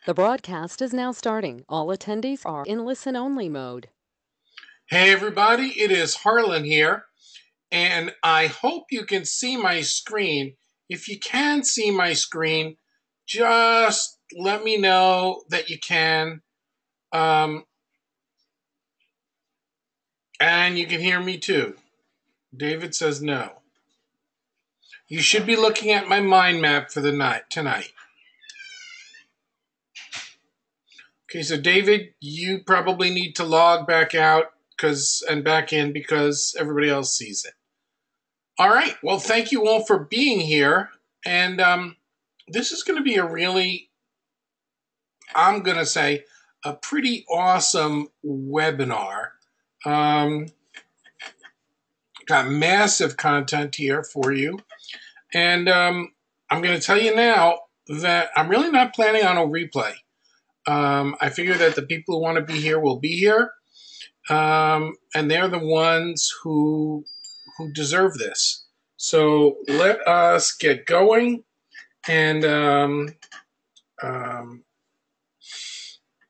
The broadcast is now starting. All attendees are in listen-only mode. Hey everybody, it is Harlan here, and I hope you can see my screen. If you can see my screen, just let me know that you can, and you can hear me too. David says no. You should be looking at my mind map for the night tonight. Okay, so David, you probably need to log back out and back in because everybody else sees it. All right. Well, thank you all for being here. And this is going to be I'm going to say, a pretty awesome webinar. Got massive content here for you. And I'm going to tell you now that I'm really not planning on a replay. I figure that the people who want to be here will be here. And they're the ones who deserve this. So let us get going and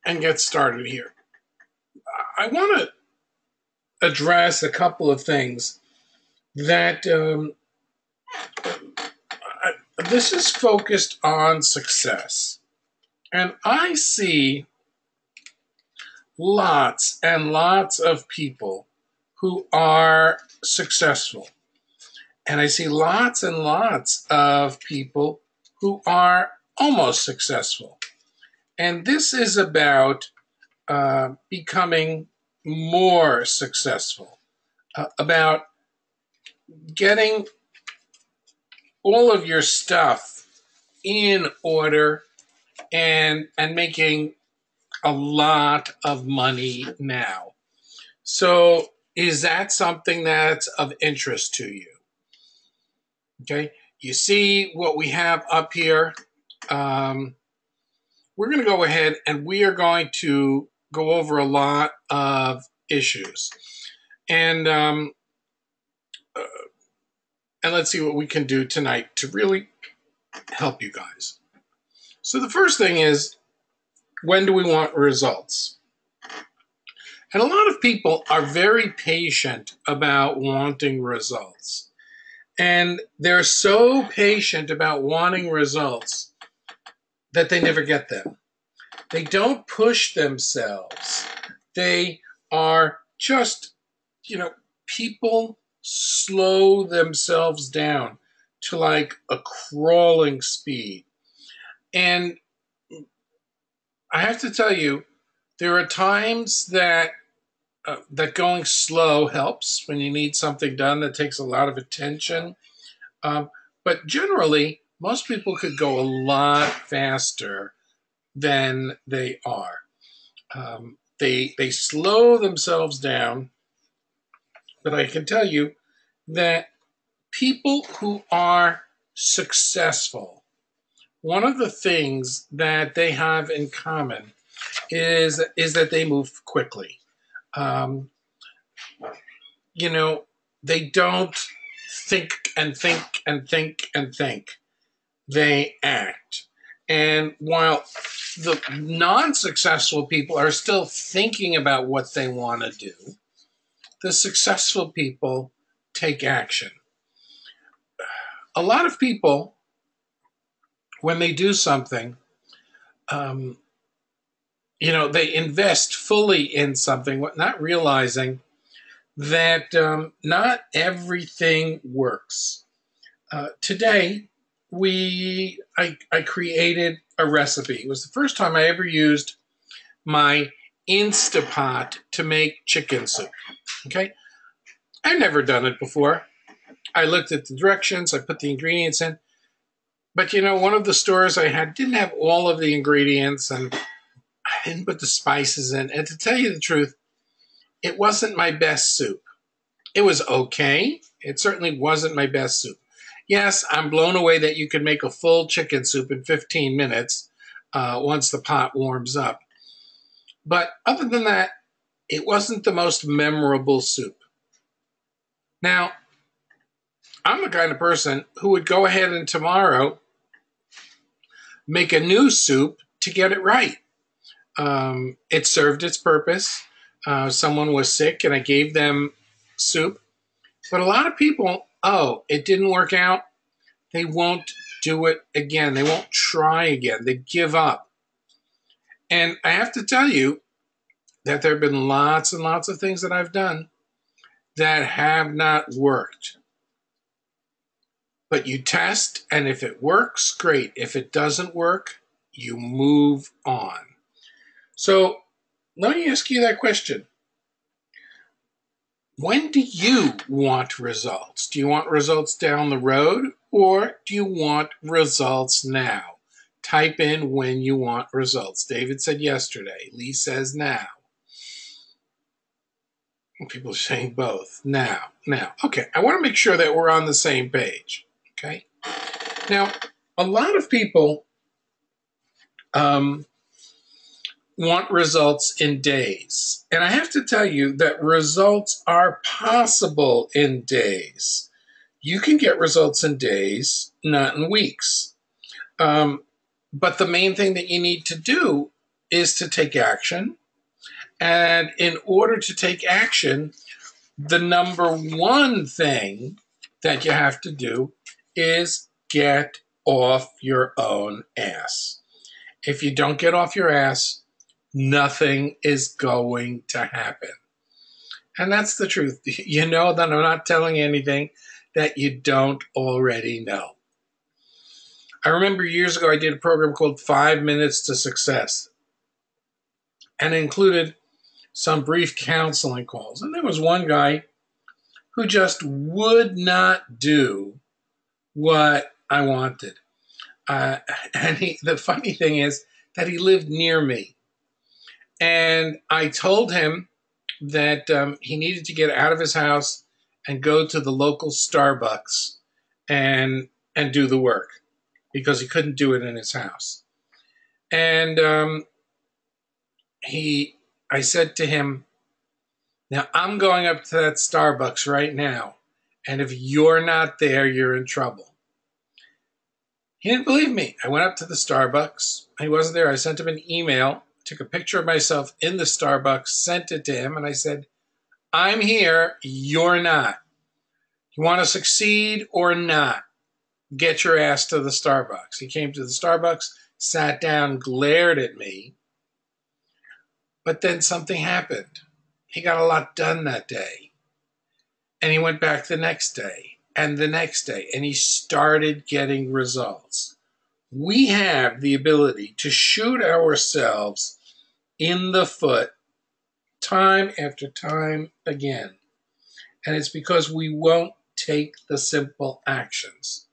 get started here. I want to address a couple of things that this is focused on success. And I see lots and lots of people who are successful. And I see lots and lots of people who are almost successful. And this is about becoming more successful, about getting all of your stuff in order and making a lot of money now. So is that something that's of interest to you? Okay, you see what we have up here. We're going to go ahead and we are going to go over a lot of issues. And let's see what we can do tonight to really help you guys. So the first thing is, when do we want results? And a lot of people are very patient about wanting results. And they're so patient about wanting results that they never get them. They don't push themselves. They are just, people slow themselves down to like a crawling speed. And I have to tell you, there are times that going slow helps when you need something done that takes a lot of attention. But generally, most people could go a lot faster than they are. They slow themselves down, but I can tell you that people who are successful, one of the things that they have in common is that they move quickly. They don't think and think and think and think. They act. And while the non-successful people are still thinking about what they want to do, the successful people take action. A lot of people, when they do something, they invest fully in something, not realizing that not everything works. Today, I created a recipe. It was the first time I ever used my Instapot to make chicken soup. Okay, I'd never done it before. I looked at the directions, I put the ingredients in, but one of the stores I had didn't have all of the ingredients, and I didn't put the spices in. And to tell you the truth, it wasn't my best soup. It was okay. It certainly wasn't my best soup. Yes, I'm blown away that you can make a full chicken soup in 15 minutes once the pot warms up. But other than that, it wasn't the most memorable soup. Now, I'm the kind of person who would go ahead and tomorrow make a new soup to get it right. It served its purpose. Someone was sick and I gave them soup. But a lot of people, oh, it didn't work out. They won't do it again. They won't try again. They give up. And I have to tell you that there have been lots and lots of things that I've done that have not worked. But you test, and if it works, great. If it doesn't work, you move on. So let me ask you that question. When do you want results? Do you want results down the road, or do you want results now? Type in when you want results. David said yesterday. Lee says now. People are saying both. Now. Okay, I want to make sure that we're on the same page. Okay? Now, a lot of people want results in days. And I have to tell you that results are possible in days. You can get results in days, not in weeks. But the main thing that you need to do is to take action. And in order to take action, the number one thing that you have to do is get off your own ass. If you don't get off your ass, nothing is going to happen. And that's the truth. You know that I'm not telling you anything that you don't already know. I remember years ago I did a program called 5 Minutes to Success. And it included some brief counseling calls. And there was one guy who just would not do what I wanted. And the funny thing is that he lived near me. And I told him that he needed to get out of his house and go to the local Starbucks and do the work because he couldn't do it in his house. And I said to him, now I'm going up to that Starbucks right now, and if you're not there, you're in trouble. He didn't believe me. I went up to the Starbucks. He wasn't there. I sent him an email, took a picture of myself in the Starbucks, sent it to him, and I said, I'm here, you're not. You want to succeed or not? Get your ass to the Starbucks. He came to the Starbucks, sat down, glared at me, but then something happened. He got a lot done that day. And he went back the next day and the next day, and he started getting results. We have the ability to shoot ourselves in the foot time after time again. And it's because we won't take the simple actions.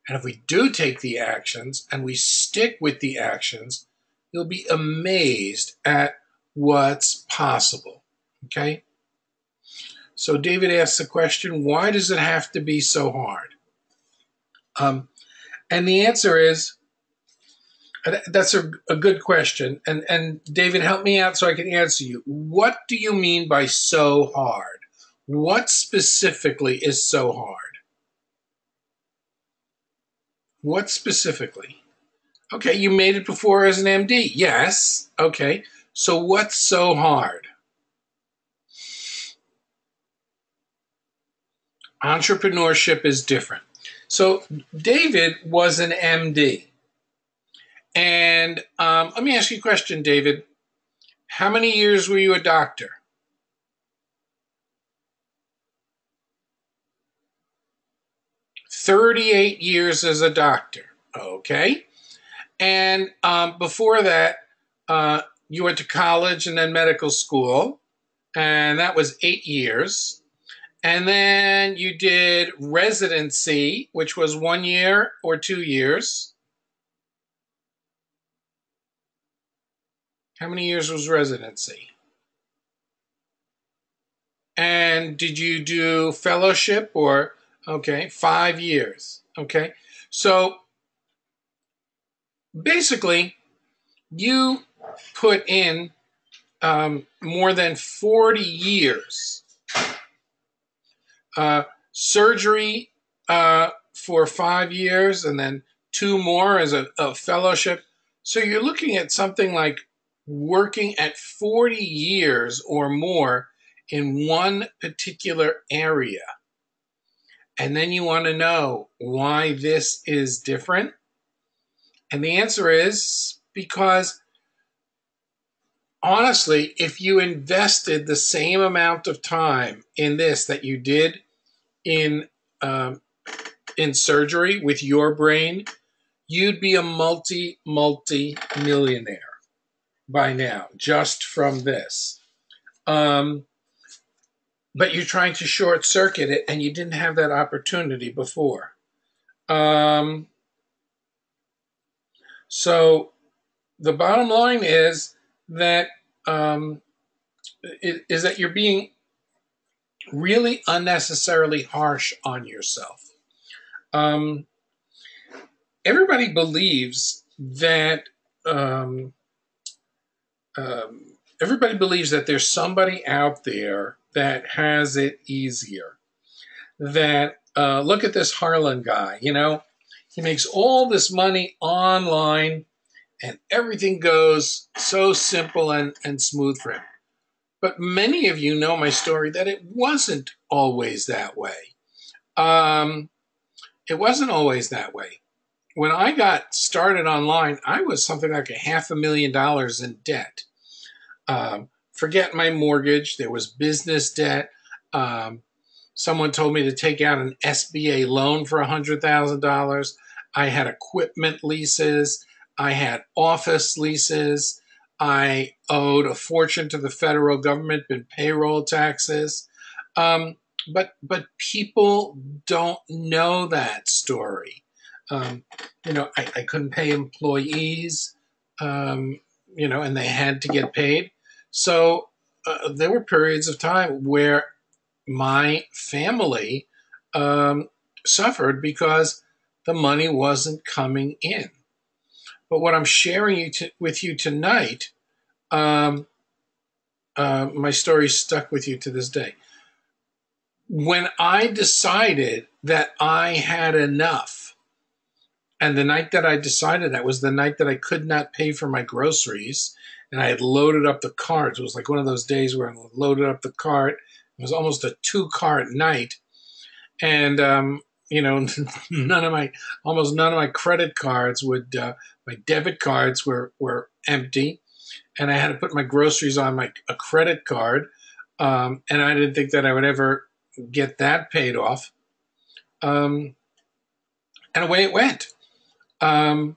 And if we do take the actions and we stick with the actions, you'll be amazed at what's possible. Okay? So David asks the question, why does it have to be so hard? And the answer is, that's a good question. And David, help me out so I can answer you. What do you mean by so hard? What specifically is so hard? What specifically? Okay, you made it before as an MD. Yes. Okay. So what's so hard? Entrepreneurship is different. So David was an MD. And let me ask you a question, David. How many years were you a doctor? 38 years as a doctor. Okay. And before that, you went to college and then medical school. And that was 8 years. And then you did residency, which was 1 year or 2 years. How many years was residency? And did you do fellowship or, okay, 5 years. Okay. So basically, you put in more than 40 years. Surgery for 5 years and then 2 more as a fellowship. So you're looking at something like working at 40 years or more in one particular area. And then you want to know why this is different. And the answer is because, honestly, if you invested the same amount of time in this that you did in um, in surgery with your brain, you'd be a multi millionaire by now just from this. Um, but you're trying to short circuit it, and you didn't have that opportunity before. Um, so the bottom line is that um, is that you're being really unnecessarily harsh on yourself. Um, everybody believes that um, everybody believes that there's somebody out there that has it easier. That look at this Harlan guy. He makes all this money online, and everything goes so simple and smooth for him. But many of you know my story that it wasn't always that way. Um, it wasn't always that way. When I got started online, I was something like $500,000 in debt. Forget my mortgage. There was business debt. Um, Someone told me to take out an SBA loan for $100,000. I had equipment leases. I had office leases. I owed a fortune to the federal government in payroll taxes. But people don't know that story. I couldn't pay employees, and they had to get paid. So there were periods of time where my family suffered because the money wasn't coming in. But what I'm sharing with you tonight, my story stuck with you to this day. When I decided that I had enough, and the night that I decided that was the night that I could not pay for my groceries, and I had loaded up the cart. It was like one of those days where I loaded up the cart. It was almost a 2-cart night. And, almost none of my credit cards my debit cards were empty. And I had to put my groceries on a credit card. And I didn't think that I would ever get that paid off. And away it went. And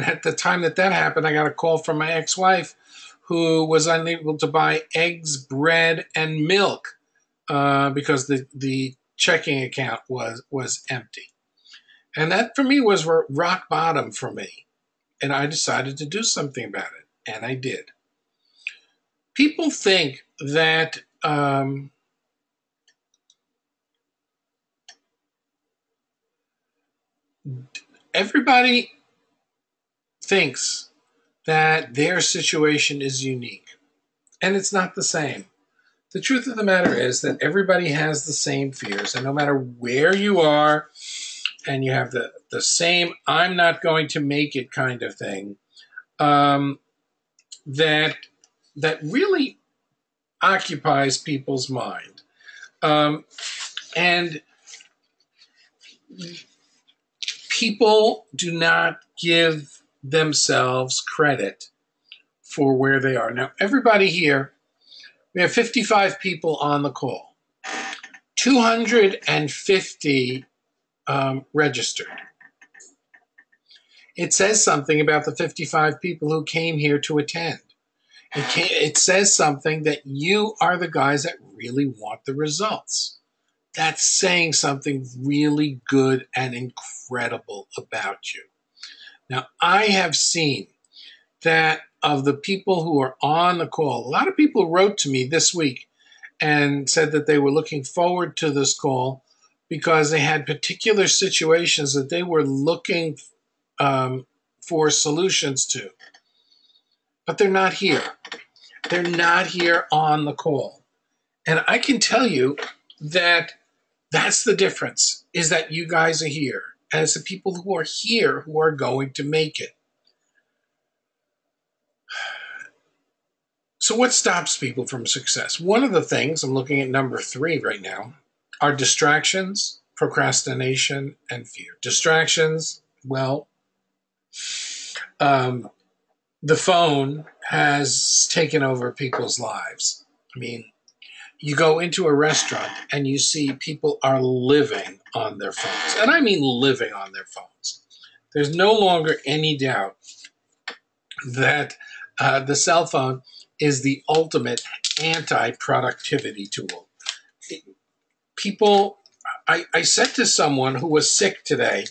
at the time that happened, I got a call from my ex-wife who was unable to buy eggs, bread, and milk because the checking account was empty. And that for me was rock bottom for me. And I decided to do something about it. And I did. People think that everybody thinks that their situation is unique. And it's not the same. The truth of the matter is that everybody has the same fears. And no matter where you are, and you have the same "I'm not going to make it" kind of thing, that really occupies people's mind. And people do not give themselves credit for where they are. Now, everybody here, we have 55 people on the call. 250 registered. It says something about the 55 people who came here to attend. It says something that you are the guys that really want the results. That's saying something really good and incredible about you. Now, I have seen that of the people who are on the call, a lot of people wrote to me this week and said that they were looking forward to this call because they had particular situations that they were looking for solutions to. But they're not here. They're not here on the call. And I can tell you that that's the difference, is that you guys are here. and it's the people who are here who are going to make it. So what stops people from success? One of the things, I'm looking at number 3 right now, are distractions, procrastination, and fear. Distractions, well, the phone has taken over people's lives. I mean, you go into a restaurant and you see people are living on their phones. And I mean living on their phones. There's no longer any doubt that the cell phone is the ultimate anti-productivity tool. People, I said to someone who was sick today,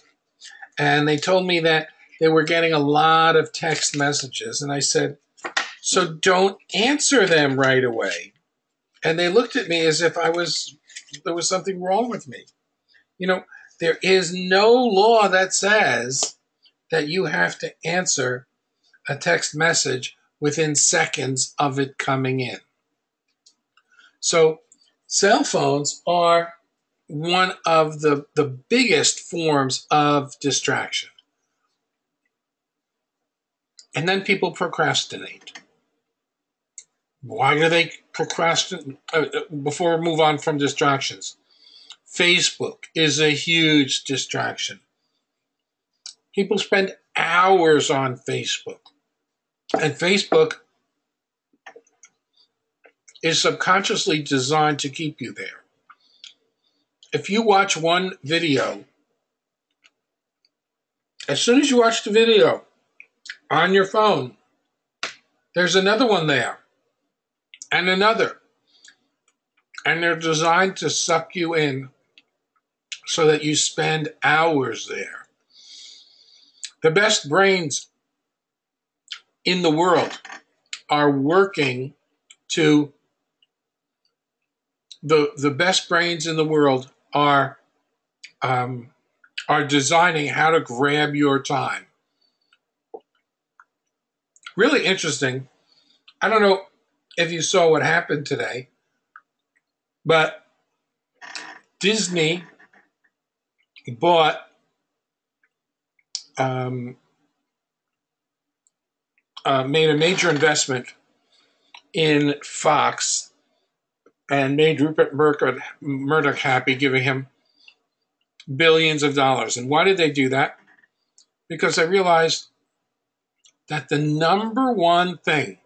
and they told me that they were getting a lot of text messages. And I said, so don't answer them right away. And they looked at me as if there was something wrong with me. You know, there is no law that says that you have to answer a text message within seconds of it coming in. So cell phones are one of the biggest forms of distraction. And then people procrastinate. Why do they procrastinate? Before we move on from distractions, Facebook is a huge distraction. People spend hours on Facebook. And Facebook is subconsciously designed to keep you there. If you watch one video, as soon as you watch the video on your phone, there's another one there, and another. And they're designed to suck you in so that you spend hours there. The best brains in the world are working to, the best brains in the world are designing how to grab your time. Really interesting. I don't know if you saw what happened today, but Disney bought made a major investment in Fox and made Rupert Murdoch happy, giving him billions of dollars. And why did they do that? Because they realized that the number one thing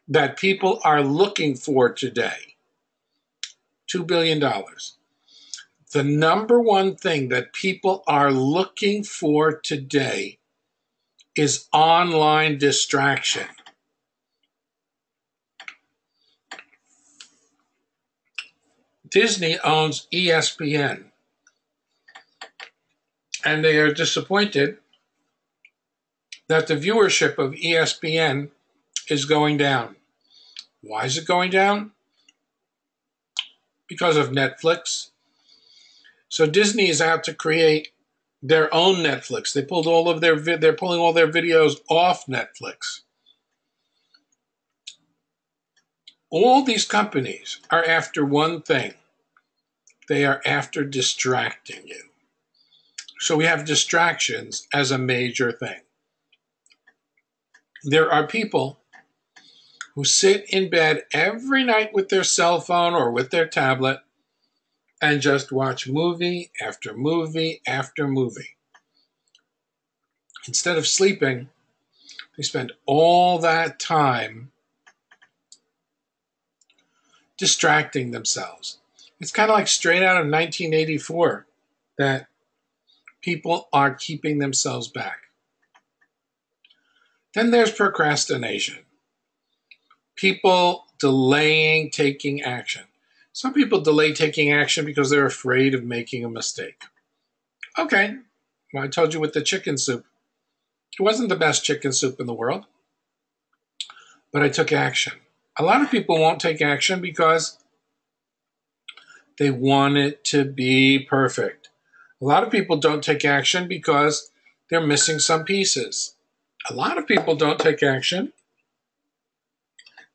that people are looking for today, $2 billion, the number one thing that people are looking for today is online distraction. Disney owns ESPN, and they are disappointed that the viewership of ESPN is going down. Why is it going down? Because of Netflix. So Disney is out to create their own Netflix. They're pulling all their videos off Netflix. All these companies are after one thing. They are after distracting you. So we have distractions as a major thing. There are people who sit in bed every night with their cell phone or with their tablet and just watch movie after movie after movie. Instead of sleeping, they spend all that time distracting themselves. It's kind of like straight out of 1984 that people are keeping themselves back. Then there's procrastination. People delaying taking action. Some people delay taking action because they're afraid of making a mistake. Okay, well, I told you with the chicken soup. It wasn't the best chicken soup in the world, but I took action. A lot of people won't take action because they want it to be perfect. A lot of people don't take action because they're missing some pieces. A lot of people don't take action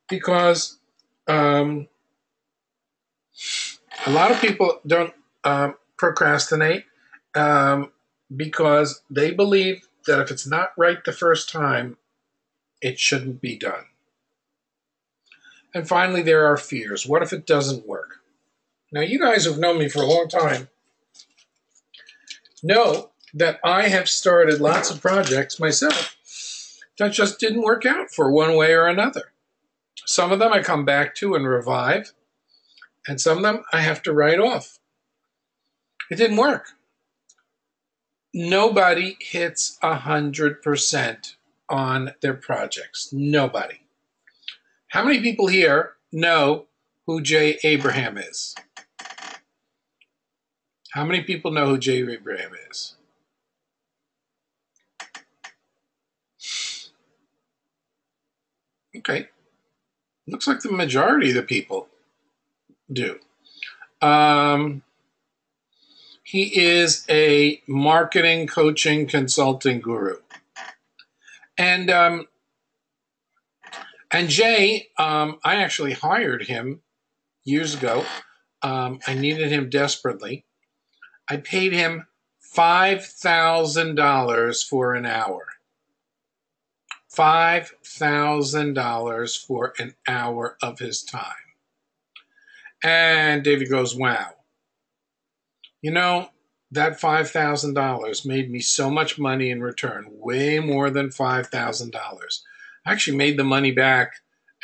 because a lot of people don't procrastinate because they believe that if it's not right the first time, it shouldn't be done. And finally, there are fears. What if it doesn't work? Now, you guys who've known me for a long time know that I have started lots of projects myself that just didn't work out for one way or another. Some of them I come back to and revive, and some of them I have to write off. It didn't work. Nobody hits 100% on their projects. Nobody. How many people here know who Jay Abraham is? How many people know who Jay Abraham is? Okay. Looks like the majority of the people do. He is a marketing, coaching, consulting guru. And Jay, I actually hired him years ago. I needed him desperately. I paid him $5,000 for an hour. $5,000 for an hour of his time. And David goes, wow. You know, that $5,000 made me so much money in return, way more than $5,000. I actually made the money back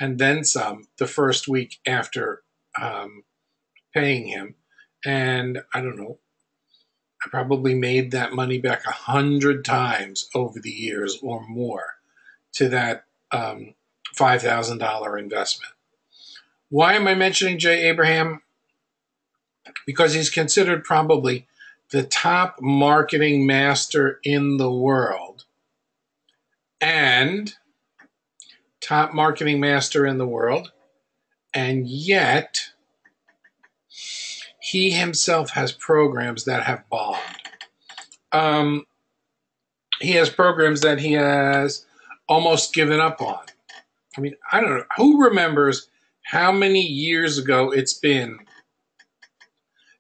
and then some the first week after paying him. And I don't know, I probably made that money back 100 times over the years or more to that $5,000 investment. Why am I mentioning Jay Abraham? Because he's considered probably the top marketing master in the world and top marketing master in the world, and yet he himself has programs that have bombed. He has programs that he has almost given up on. I mean, I don't know. Who remembers how many years ago it's been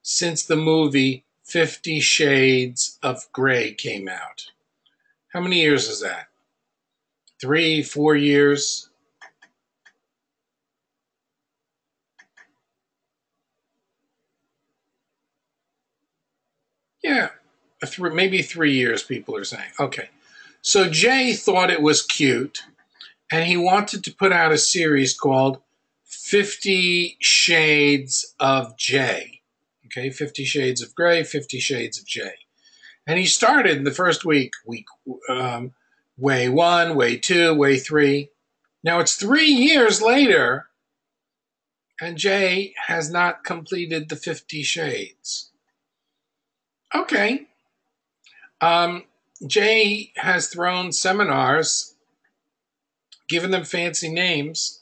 since the movie 50 Shades of Grey came out? How many years is that? 3, 4 years? Yeah, maybe 3 years, people are saying. Okay. So Jay thought it was cute, and he wanted to put out a series called 50 Shades of Jay. Okay, 50 Shades of Grey, 50 Shades of Jay. And he started in the first week way 1, way 2, way 3. Now it's 3 years later, and Jay has not completed the 50 Shades. Okay. Jay has thrown seminars, given them fancy names,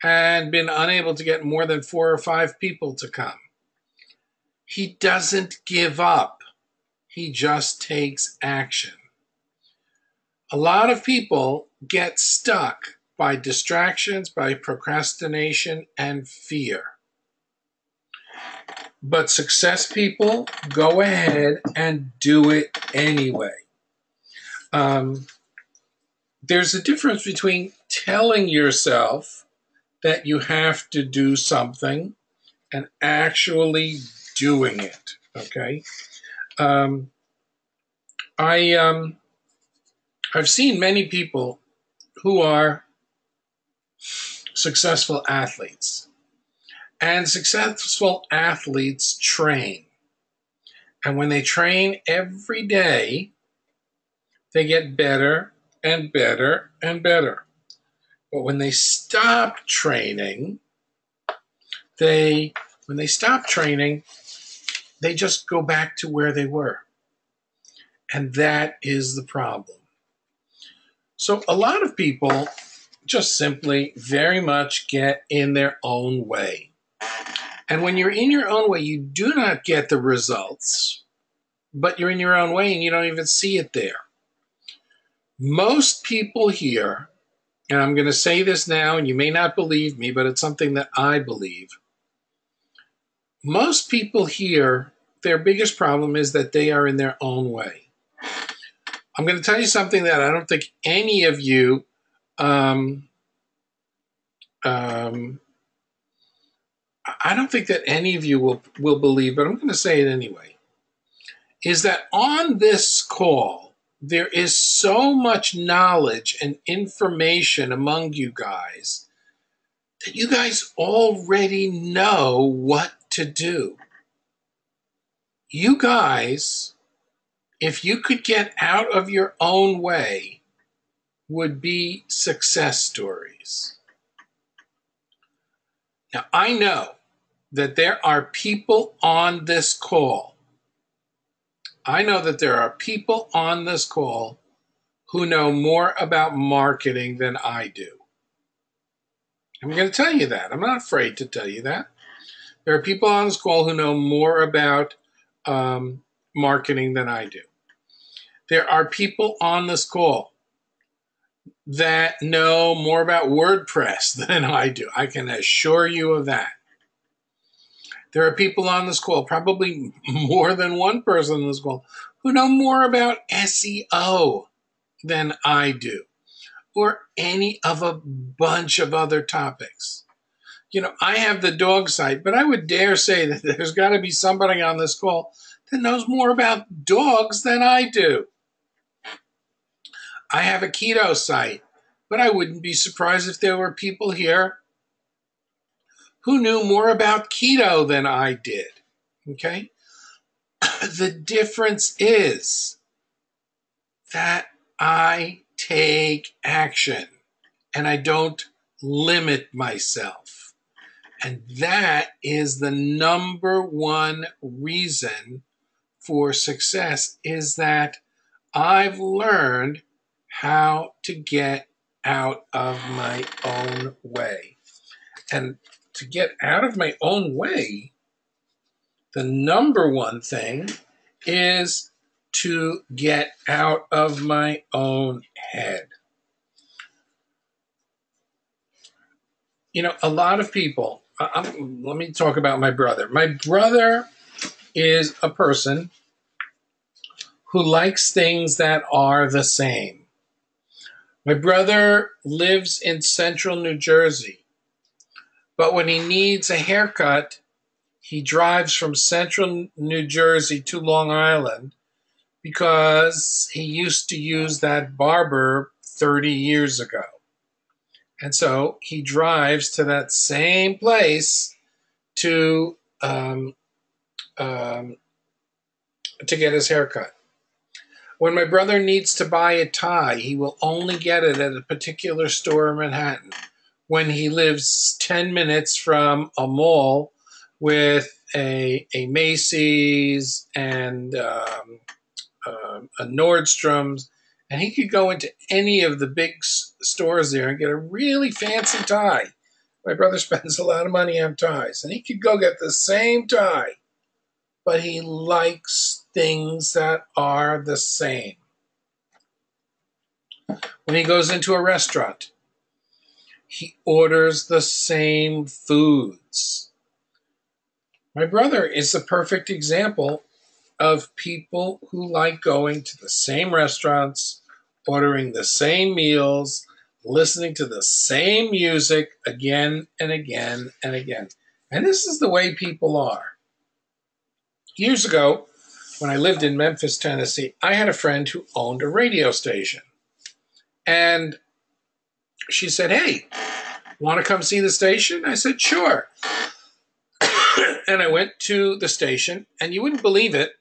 and been unable to get more than 4 or 5 people to come. He doesn't give up. He just takes action. A lot of people get stuck by distractions, by procrastination, and fear. But success people go ahead and do it anyway. There's a difference between telling yourself that you have to do something and actually doing it. Okay. I've seen many people who are successful athletes, and successful athletes train. And when they train every day, they get better and better and better. But when they stop training, they just go back to where they were. And that is the problem. So a lot of people just simply very much get in their own way. And when you're in your own way, you do not get the results, but you're in your own way and you don't even see it there. Most people here, and I'm going to say this now, and you may not believe me, but it's something that I believe. Most people here their biggest problem is that they are in their own way. I'm going to tell you something that I don't think any of you I don't think that any of you will believe, but I'm going to say it anyway, is that on this call, there is so much knowledge and information among you guys that you guys already know what to do. You guys, if you could get out of your own way, would be success stories. Now, I know that there are people on this call. I know that there are people on this call who know more about marketing than I do. I'm going to tell you that. I'm not afraid to tell you that. There are people on this call who know more about marketing than I do. There are people on this call that know more about WordPress than I do. I can assure you of that. There are people on this call, probably more than one person on this call, who know more about SEO than I do, or any of a bunch of other topics. You know, I have the dog site, but I would dare say that there's got to be somebody on this call that knows more about dogs than I do. I have a keto site, but I wouldn't be surprised if there were people here who knew more about keto than I did. Okay? The difference is that I take action and I don't limit myself. And that is the number one reason for success, is that I've learned how to get out of my own way. And to get out of my own way, the number one thing is to get out of my own head. You know, a lot of people, let me talk about my brother. My brother is a person who likes things that are the same. My brother lives in central New Jersey, but when he needs a haircut, he drives from central New Jersey to Long Island because he used to use that barber 30 years ago. And so he drives to that same place to get his haircut. When my brother needs to buy a tie, he will only get it at a particular store in Manhattan. When he lives 10 minutes from a mall with a Macy's and a Nordstrom's, and he could go into any of the big stores there and get a really fancy tie. My brother spends a lot of money on ties, and he could go get the same tie, but he likes things that are the same. When he goes into a restaurant, he orders the same foods. My brother is the perfect example of people who like going to the same restaurants, ordering the same meals, listening to the same music again and again and again. And this is the way people are. Years ago, when I lived in Memphis, Tennessee, I had a friend who owned a radio station. And she said, "Hey, want to come see the station?" I said, "Sure." And I went to the station, and you wouldn't believe it,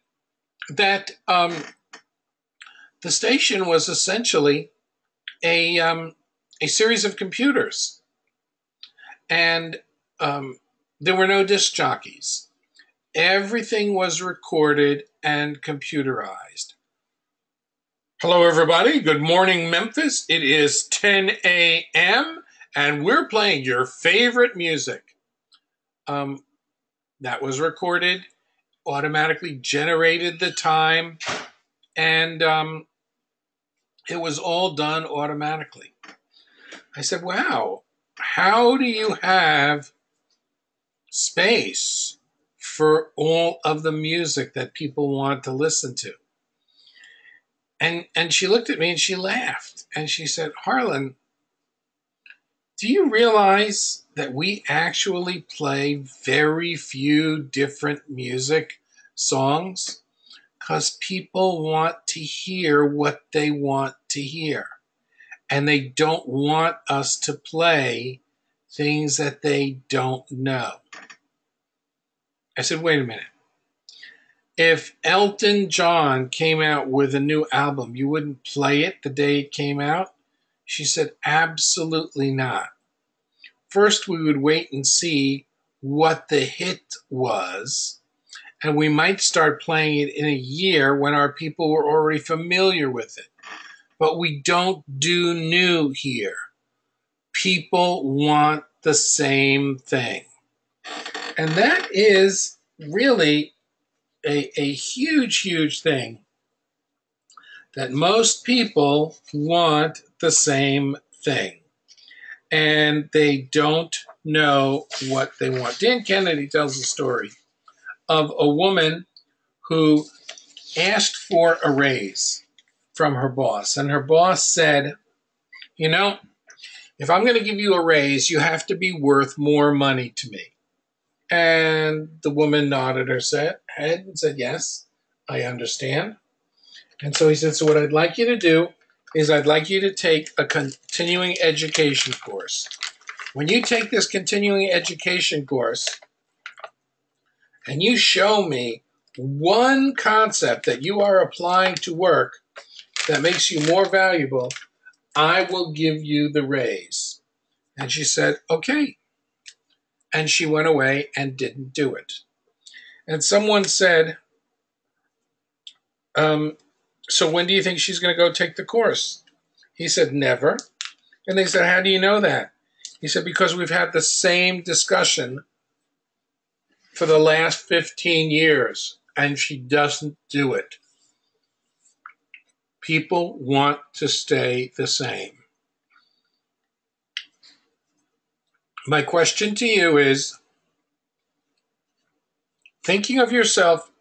that the station was essentially a series of computers. And there were no disc jockeys. Everything was recorded and computerized. Hello, everybody. Good morning, Memphis. It is 10 a.m., and we're playing your favorite music. That was recorded, automatically generated the time, and it was all done automatically. I said, "Wow, how do you have space for all of the music that people want to listen to. And she looked at me and she laughed and she said, Harlan, do you realize that we actually play very few different music songs? Because people want to hear what they want to hear. And they don't want us to play things that they don't know. I said, wait a minute. If Elton John came out with a new album, you wouldn't play it the day it came out? She said, absolutely not. First, we would wait and see what the hit was, and we might start playing it in a year when our people were already familiar with it. But we don't do new here. People want the same thing. And that is really a huge, huge thing, that most people want the same thing. And they don't know what they want. Dan Kennedy tells a story of a woman who asked for a raise from her boss. And her boss said, you know, if I'm going to give you a raise, you have to be worth more money to me. And the woman nodded her head and said, yes, I understand. And so he said, so what I'd like you to do is I'd like you to take a continuing education course. When you take this continuing education course and you show me one concept that you are applying to work that makes you more valuable, I will give you the raise. And she said, okay. And she went away and didn't do it. And someone said, so when do you think she's going to go take the course? He said, never. And they said, how do you know that? He said, because we've had the same discussion for the last 15 years, and she doesn't do it. People want to stay the same. My question to you is, thinking of yourself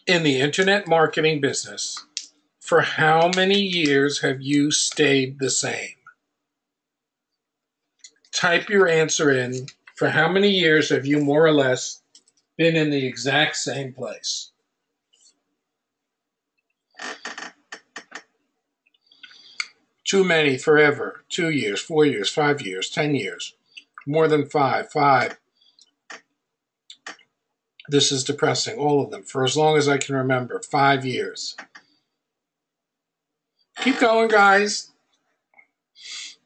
in the internet marketing business, for how many years have you stayed the same? Type your answer in. For how many years have you more or less been in the exact same place? Too many, forever, 2 years, 4 years, 5 years, 10 years, more than five. This is depressing, all of them, for as long as I can remember, 5 years. Keep going, guys.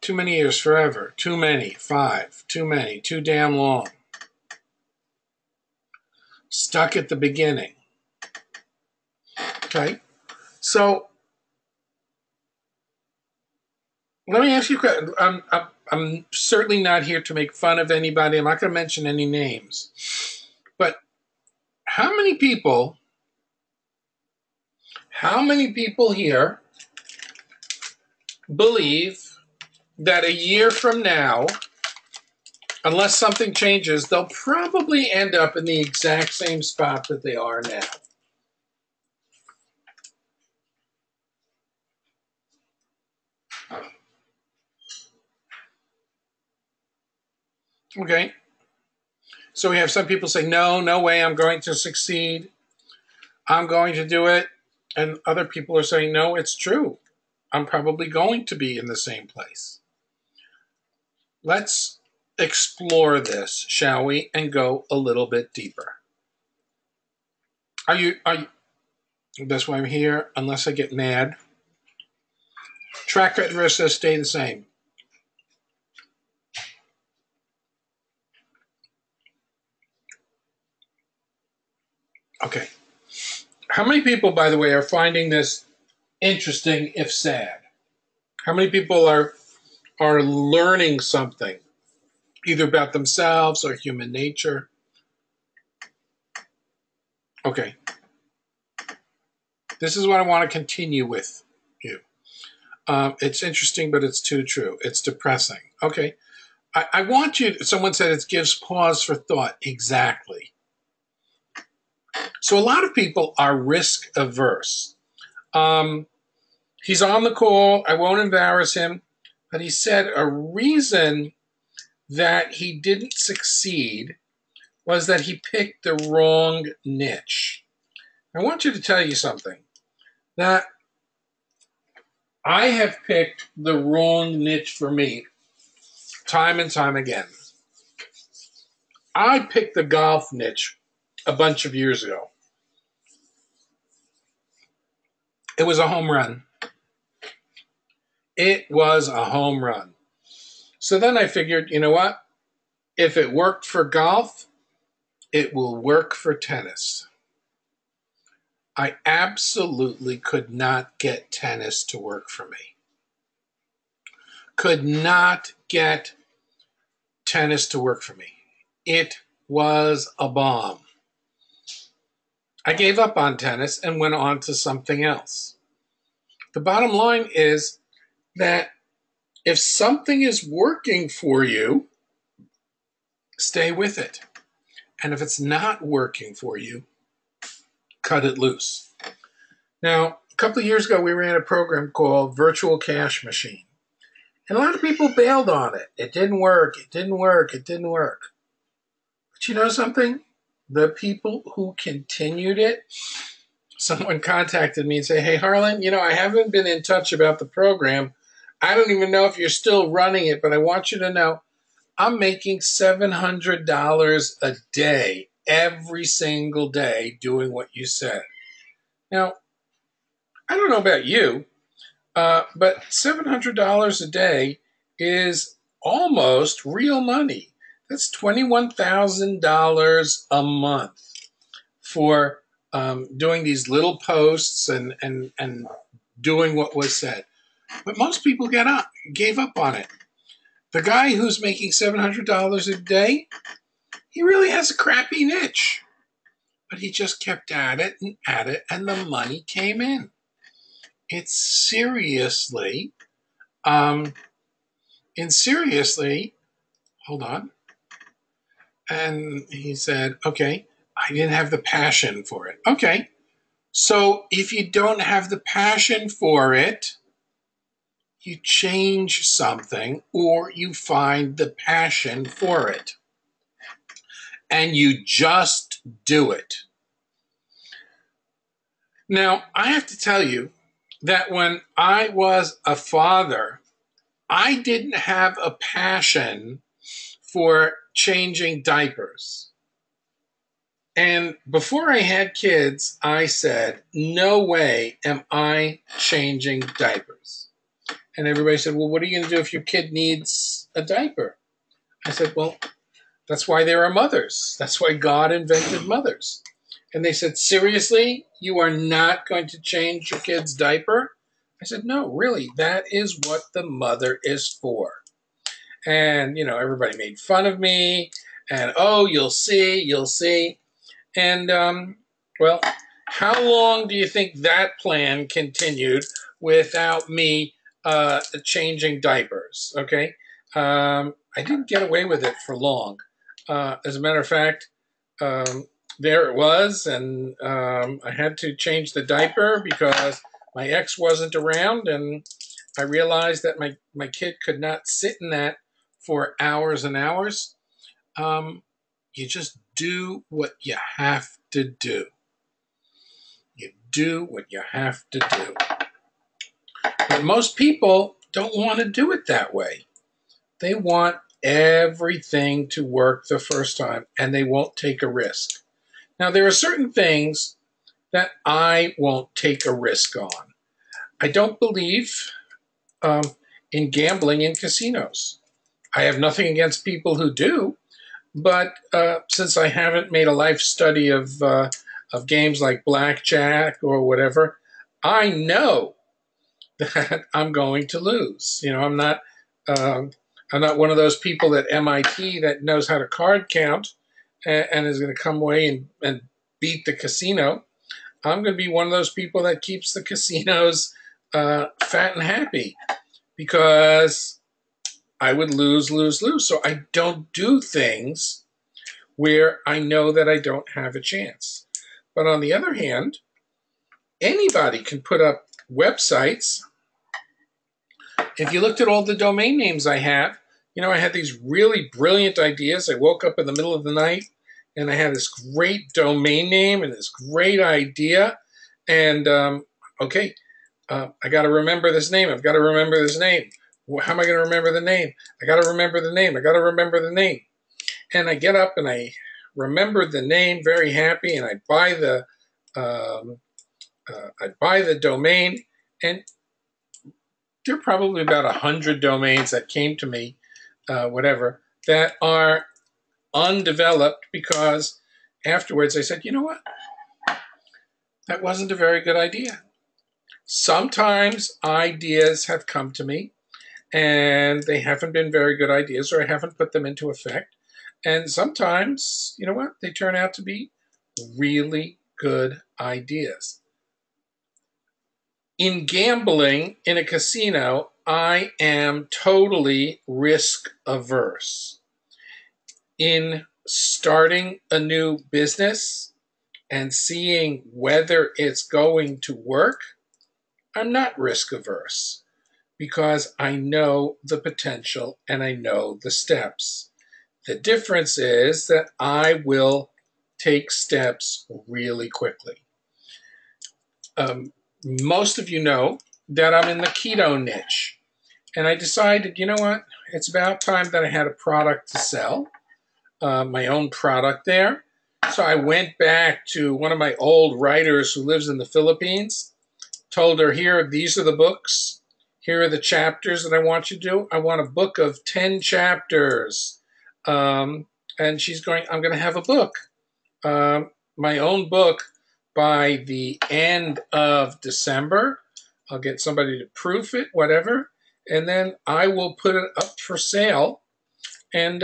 Too many years, forever, too many, 5, too many, too damn long. Stuck at the beginning. Okay, so let me ask you a question. I'm certainly not here to make fun of anybody. I'm not going to mention any names. But how many people here believe that a year from now, unless something changes, they'll probably end up in the exact same spot that they are now? Okay. So we have some people say, no way, I'm going to succeed. I'm going to do it. And other people are saying, no, it's true. I'm probably going to be in the same place. Let's explore this, shall we, and go a little bit deeper. Are you, that's why I'm here, unless I get mad. Track record says stay the same. Okay. How many people, by the way, are finding this interesting, if sad? How many people are learning something, either about themselves or human nature? Okay. This is what I want to continue with you. It's interesting, but it's too true. It's depressing. Okay. I want you, someone said it gives pause for thought. Exactly. So a lot of people are risk averse. He's on the call. I won't embarrass him, but he said a reason that he didn't succeed was that he picked the wrong niche. I want you to tell you something, that I have picked the wrong niche for me time and time again. I picked the golf niche a bunch of years ago. It was a home run. It was a home run. So then I figured, you know what? If it worked for golf, it will work for tennis. I absolutely could not get tennis to work for me. Could not get tennis to work for me. It was a bomb. I gave up on tennis and went on to something else. The bottom line is that if something is working for you, stay with it. And if it's not working for you, cut it loose. Now, a couple of years ago, we ran a program called Virtual Cash Machine. And a lot of people bailed on it. It didn't work. It didn't work. It didn't work. But you know something? The people who continued it, someone contacted me and said, hey, Harlan, I haven't been in touch about the program. I don't even know if you're still running it, but I want you to know I'm making $700 a day, every single day, doing what you said. Now, I don't know about you, but $700 a day is almost real money. That's $21,000 a month for doing these little posts and doing what was said. But most people gave up on it. The guy who's making $700 a day, he really has a crappy niche. But he just kept at it, and the money came in. It's seriously, hold on. And he said, okay, I didn't have the passion for it. Okay, so if you don't have the passion for it, you change something or you find the passion for it. And you just do it. Now, I have to tell you that when I was a father, I didn't have a passion for changing diapers. And before I had kids, I said, no way am I changing diapers. And everybody said, well, what are you going to do if your kid needs a diaper? I said, well, that's why there are mothers. That's why God invented mothers. And they said, seriously, you are not going to change your kid's diaper? I said, no, really, that is what the mother is for. And, everybody made fun of me. And, oh, you'll see. And, well, how long do you think that plan continued without me changing diapers? Okay. I didn't get away with it for long. As a matter of fact, there it was, and I had to change the diaper because my ex wasn't around, and I realized that my kid could not sit in that for hours and hours. You just do what you have to do. You do what you have to do. But most people don't want to do it that way. They want everything to work the first time, and they won't take a risk. Now, there are certain things that I won't take a risk on. I don't believe in gambling in casinos. I have nothing against people who do, but since I haven't made a life study of games like blackjack or whatever, I know that I'm going to lose. I'm not one of those people at MIT that knows how to card count and is going to come away and beat the casino. I'm going to be one of those people that keeps the casinos fat and happy, because I would lose. So I don't do things where I know that I don't have a chance. But on the other hand, anybody can put up websites. If you looked at all the domain names I have, I had these really brilliant ideas. I woke up in the middle of the night and I had this great domain name and this great idea. And I got to remember this name. I've got to remember this name. How am I going to remember the name? I got to remember the name. I got to remember the name. And I get up and I remembered the name, very happy, and I buy the domain, and there are probably about 100 domains that came to me, that are undeveloped because afterwards I said, you know what? That wasn't a very good idea. Sometimes ideas have come to me and they haven't been very good ideas, or I haven't put them into effect. And sometimes, you know what? They turn out to be really good ideas. In gambling in a casino, I am totally risk averse. In starting a new business and seeing whether it's going to work, I'm not risk averse because I know the potential and I know the steps. The difference is that I will take steps really quickly. Most of you know that I'm in the keto niche. And I decided, you know what? It's about time that I had a product to sell, my own product there. So I went back to one of my old writers who lives in the Philippines, told her, here, these are the books. Here are the chapters that I want you to do. I want a book of 10 chapters. And she's going, I'm going to have a book, my own book by the end of December. I'll get somebody to proof it, whatever. And then I will put it up for sale. And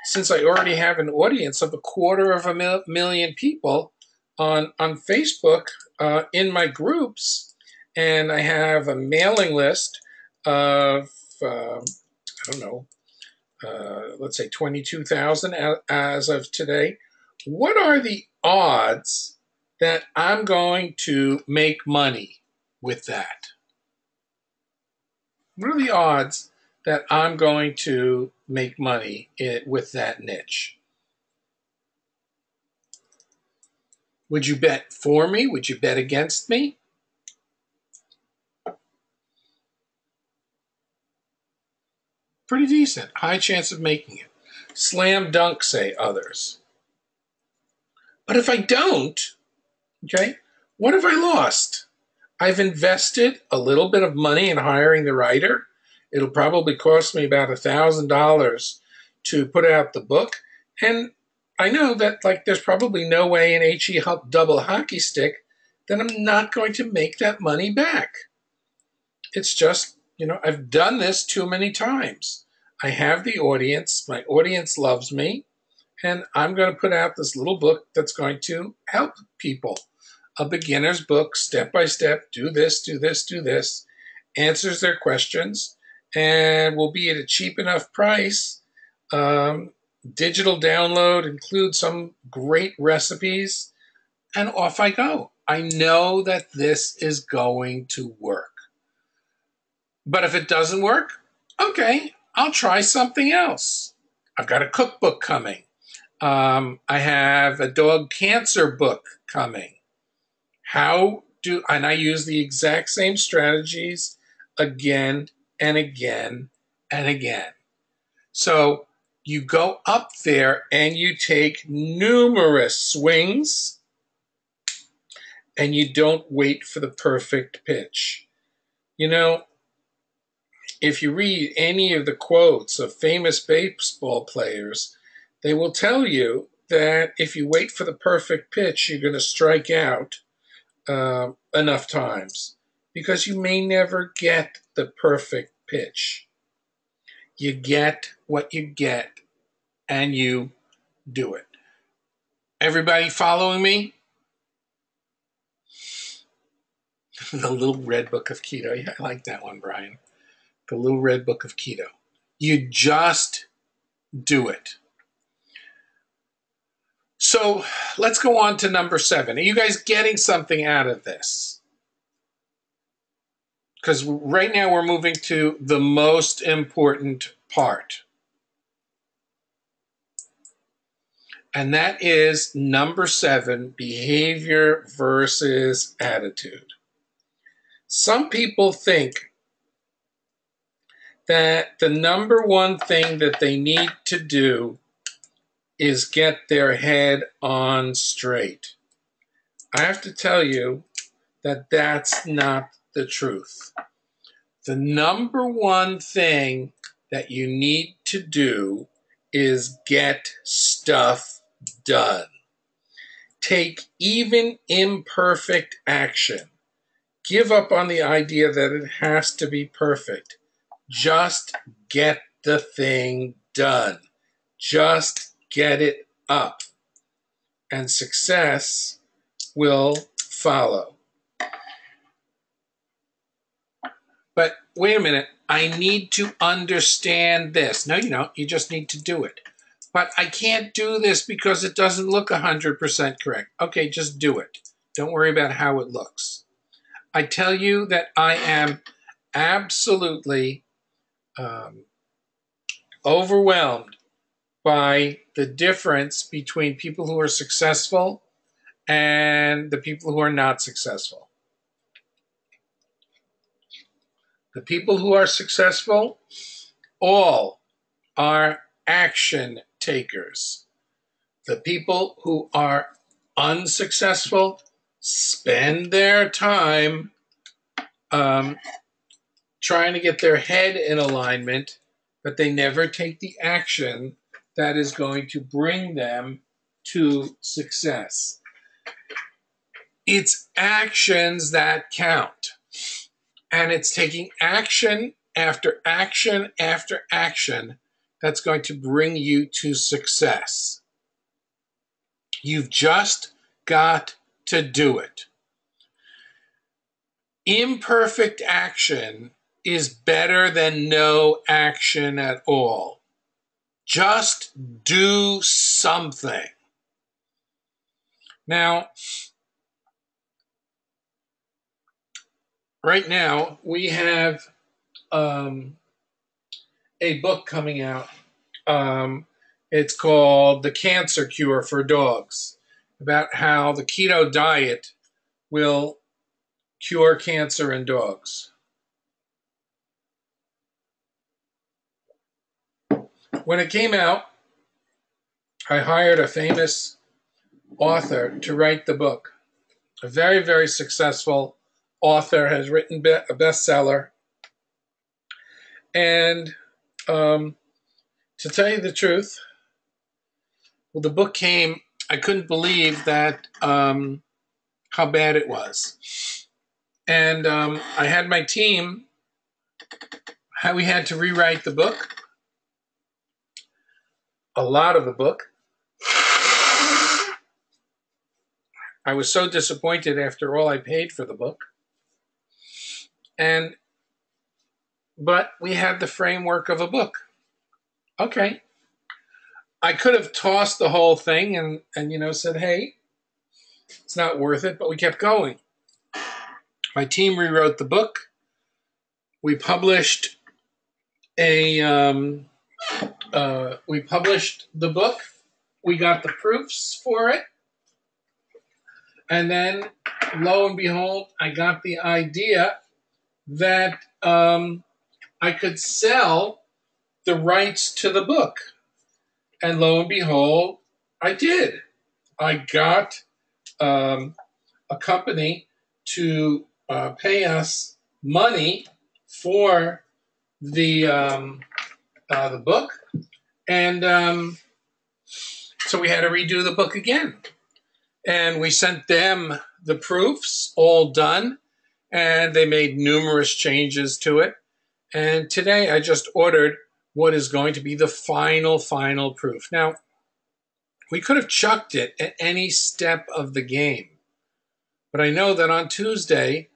since I already have an audience of 250,000 people on Facebook in my groups, and I have a mailing list of, let's say 22,000 as of today, what are the odds that I'm going to make money with that? What are the odds that I'm going to make money with that niche? Would you bet for me? Would you bet against me? Pretty decent. High chance of making it. Slam dunk, say others. But if I don't, okay, what have I lost? I've invested a little bit of money in hiring the writer. It'll probably cost me about $1,000 to put out the book. And I know that there's probably no way in HE double hockey stick that I'm not going to make that money back. It's just, I've done this too many times. I have the audience. My audience loves me. And I'm going to put out this little book that's going to help people. A beginner's book, step by step, do this, do this, do this, answers their questions, and will be at a cheap enough price. Digital download, includes some great recipes, and off I go. I know that this is going to work. But if it doesn't work, okay, I'll try something else. I've got a cookbook coming. I have a dog cancer book coming. And I use the exact same strategies again and again and again. So you go up there and you take numerous swings and you don't wait for the perfect pitch. If you read any of the quotes of famous baseball players, they will tell you that if you wait for the perfect pitch, you're going to strike out enough times because you may never get the perfect pitch. You get what you get and you do it. Everybody following me? The Little Red Book of Keto. Yeah, I like that one, Brian. The Little Red Book of Keto. You just do it. So let's go on to number 7. Are you guys getting something out of this? Because right now we're moving to the most important part. And that is number 7, behavior versus attitude. Some people think that the number one thing that they need to do is get their head on straight. I have to tell you that that's not the truth. The number one thing that you need to do is get stuff done. Take even imperfect action. Give up on the idea that it has to be perfect. Just get the thing done. Just get it up. And success will follow. But wait a minute, I need to understand this. No, you don't. You just need to do it. But I can't do this because it doesn't look 100% correct. Okay, just do it. Don't worry about how it looks. I tell you that I am absolutely overwhelmed by the difference between people who are successful and the people who are not successful. The people who are successful all are action takers. The people who are unsuccessful spend their time trying to get their head in alignment, but they never take the action that is going to bring them to success. It's actions that count. And it's taking action after action after action that's going to bring you to success. You've just got to do it. Imperfect action is better than no action at all. Just do something. Now, right now, we have a book coming out. It's called The Cancer Cure for Dogs, about how the keto diet will cure cancer in dogs. When it came out, I hired a famous author to write the book. A very, very successful author, has written a bestseller. And to tell you the truth, well, the book came, I couldn't believe that how bad it was. And I had my team, we had to rewrite the book, a lot of the book. I was so disappointed after all I paid for the book. But we had the framework of a book. Okay. I could have tossed the whole thing and said, hey, it's not worth it, but we kept going. My team rewrote the book. We published the book. We got the proofs for it. And then, lo and behold, I got the idea that I could sell the rights to the book. And lo and behold, I did. I got a company to pay us money for the book. And so we had to redo the book again. And we sent them the proofs, all done, and they made numerous changes to it. And today I just ordered what is going to be the final proof. Now, we could have chucked it at any step of the game, but I know that on Tuesday,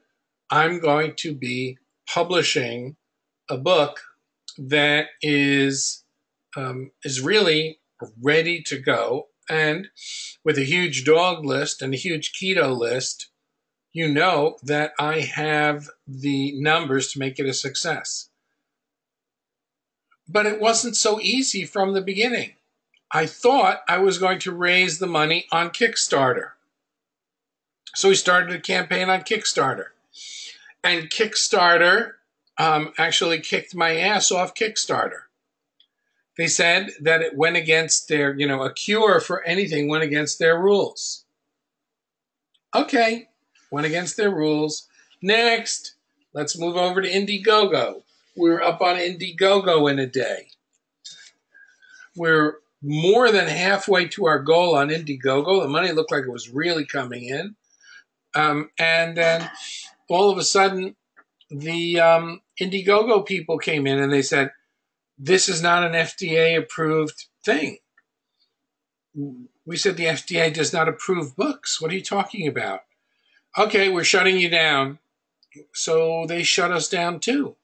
I'm going to be publishing a book that is really ready to go. And with a huge dog list and a huge keto list, you know that I have the numbers to make it a success. But it wasn't so easy from the beginning. I thought I was going to raise the money on Kickstarter. So we started a campaign on Kickstarter. And Kickstarter actually kicked my ass off Kickstarter. They said that it went against their, a cure for anything went against their rules. Okay, went against their rules. Next, let's move over to Indiegogo. We're up on Indiegogo in a day. We're more than halfway to our goal on Indiegogo. The money looked like it was really coming in. And then all of a sudden, the Indiegogo people came in and they said, this is not an FDA-approved thing. We said the FDA does not approve books. What are you talking about? Okay, we're shutting you down. So they shut us down too.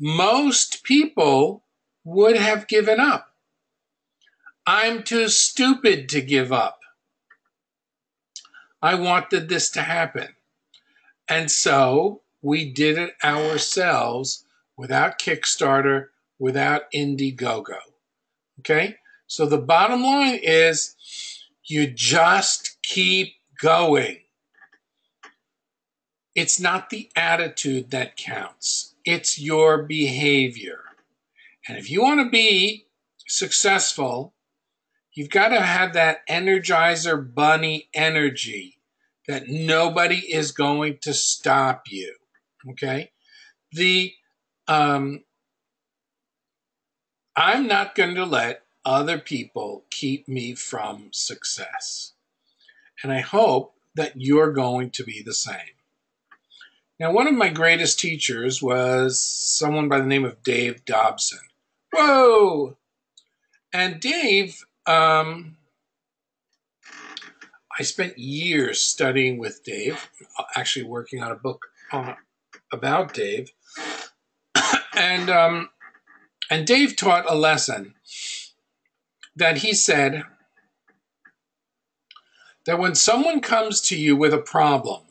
Most people would have given up. I'm too stupid to give up. I wanted this to happen. And so we did it ourselves without Kickstarter, without Indiegogo. Okay? So the bottom line is you just keep going. It's not the attitude that counts. It's your behavior. And if you want to be successful, you've got to have that Energizer Bunny energy that nobody is going to stop you. Okay? I'm not going to let other people keep me from success. And I hope that you're going to be the same. Now, one of my greatest teachers was someone by the name of Dave Dobson. Whoa! And Dave, I spent years studying with Dave, actually working on a book about Dave. And Dave taught a lesson that he said that when someone comes to you with a problem,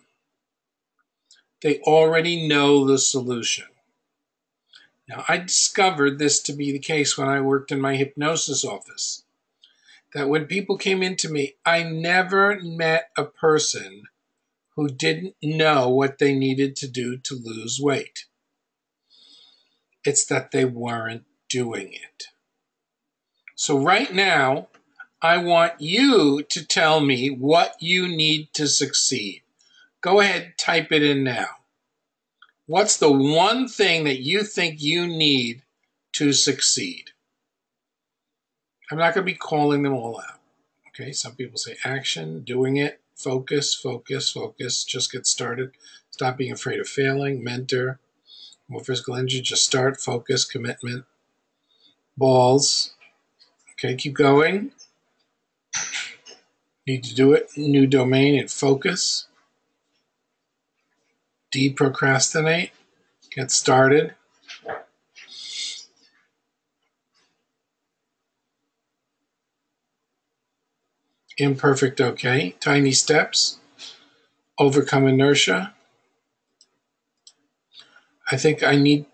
they already know the solution. Now, I discovered this to be the case when I worked in my hypnosis office. That when people came into me, I never met a person who didn't know what they needed to do to lose weight. It's that they weren't doing it. So right now, I want you to tell me what you need to succeed. Go ahead, type it in now. What's the one thing that you think you need to succeed? I'm not going to be calling them all out. Okay, some people say action, doing it, focus, focus, focus, just get started. Stop being afraid of failing, mentor, more physical energy, just start, focus, commitment, balls. Okay, keep going. Need to do it, new domain and focus. Deprocrastinate, get started. Imperfect, okay. Tiny steps. Overcome inertia. I think I need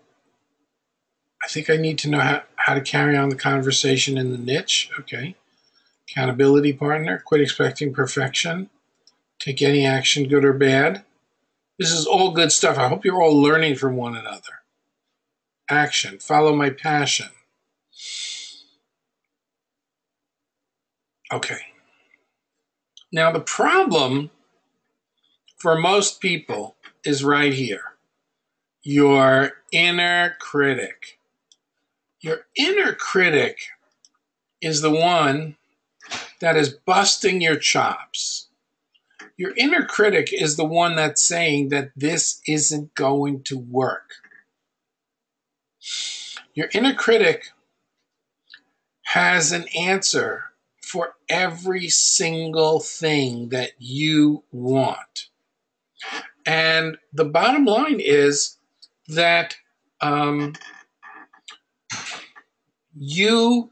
to know how to carry on the conversation in the niche. Okay. Accountability partner. Quit expecting perfection. Take any action, good or bad. This is all good stuff. I hope you're all learning from one another. Action. Follow my passion. Okay. Now, the problem for most people is right here. Your inner critic. Your inner critic is the one that is busting your chops. Your inner critic is the one that's saying that this isn't going to work. Your inner critic has an answer for every single thing that you want. And the bottom line is that you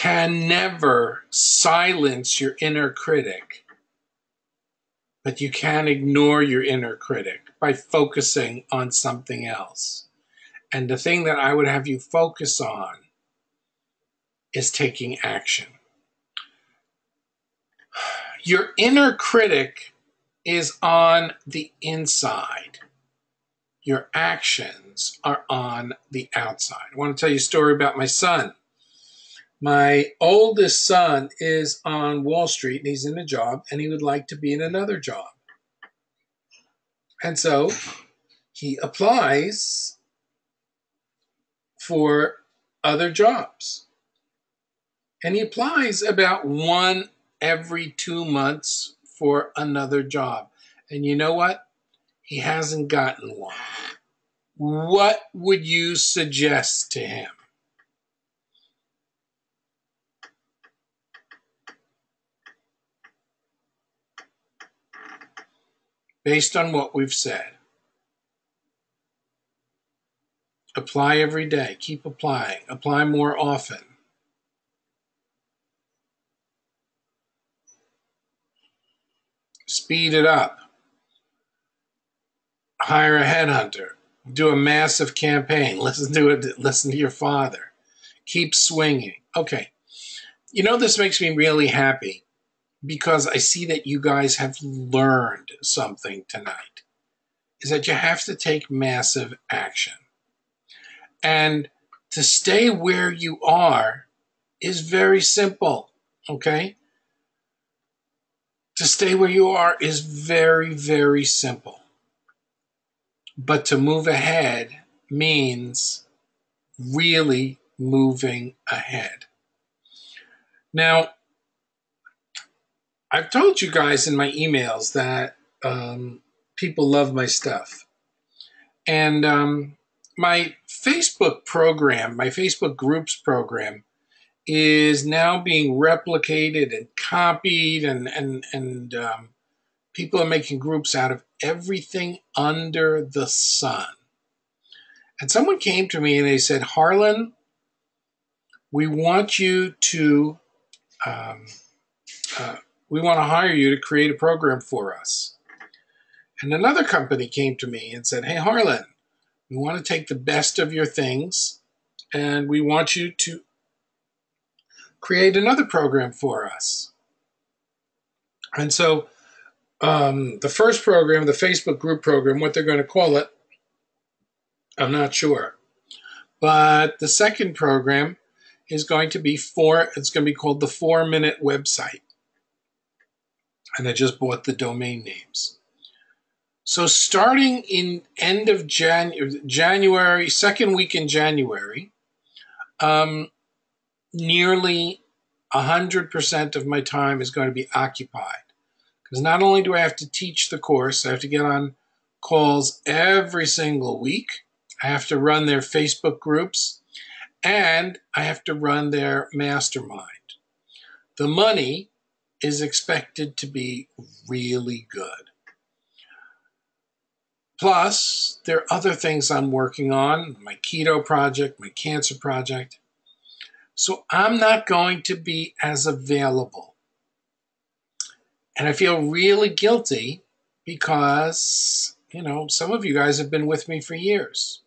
can never silence your inner critic, but you can ignore your inner critic by focusing on something else. And the thing that I would have you focus on is taking action. Your inner critic is on the inside. Your actions are on the outside. I want to tell you a story about my son. My oldest son is on Wall Street and he's in a job and he would like to be in another job. And so he applies for other jobs. And he applies about one every 2 months for another job. And you know what? He hasn't gotten one. What would you suggest to him? Based on what we've said. Apply every day. Keep applying. Apply more often. Speed it up. Hire a headhunter. Do a massive campaign. Listen to your father. Keep swinging. Okay. You know, this makes me really happy because I see that you guys have learned something tonight. Is that you have to take massive action. And to stay where you are is very simple. Okay? To stay where you are is very, very simple. But to move ahead means really moving ahead. Now, I've told you guys in my emails that people love my stuff. And my Facebook program, my Facebook groups program, is now being replicated and copied, and people are making groups out of everything under the sun. And someone came to me and they said, Harlan, we want you to, we want to hire you to create a program for us. And another company came to me and said, hey, Harlan, we want to take the best of your things and we want you to create another program for us. And so the first program, the Facebook group program, what they're going to call it, I'm not sure. But the second program is going to be it's going to be called the 4-Minute Website. And I just bought the domain names. So starting in end of January, second week in January, nearly 100% of my time is going to be occupied. Because not only do I have to teach the course, I have to get on calls every single week. I have to run their Facebook groups, and I have to run their mastermind. The money is expected to be really good. Plus, there are other things I'm working on, my keto project, my cancer project. So I'm not going to be as available. And I feel really guilty because, some of you guys have been with me for years.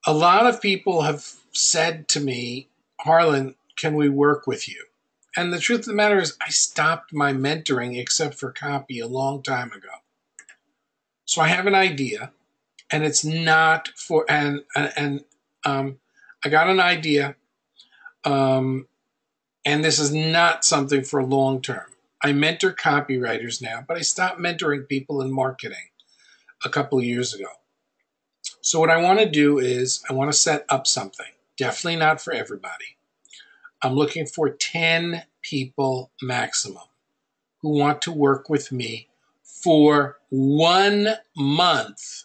A lot of people have said to me, Harlan, can we work with you? And the truth of the matter is I stopped my mentoring except for copy a long time ago. So I have an idea, and it's not for, I got an idea, and this is not something for long term. I mentor copywriters now, but I stopped mentoring people in marketing a couple of years ago. So what I want to do is I want to set up something. Definitely not for everybody. I'm looking for 10 people maximum who want to work with me for 1 month.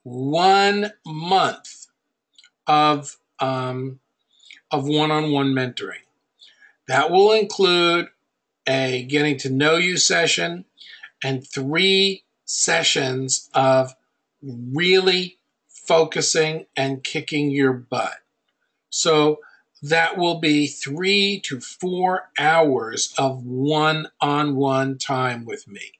1 month of one-on-one mentoring. That will include a getting to know you session and 3 sessions of really focusing and kicking your butt. So that will be 3 to 4 hours of one-on-one time with me.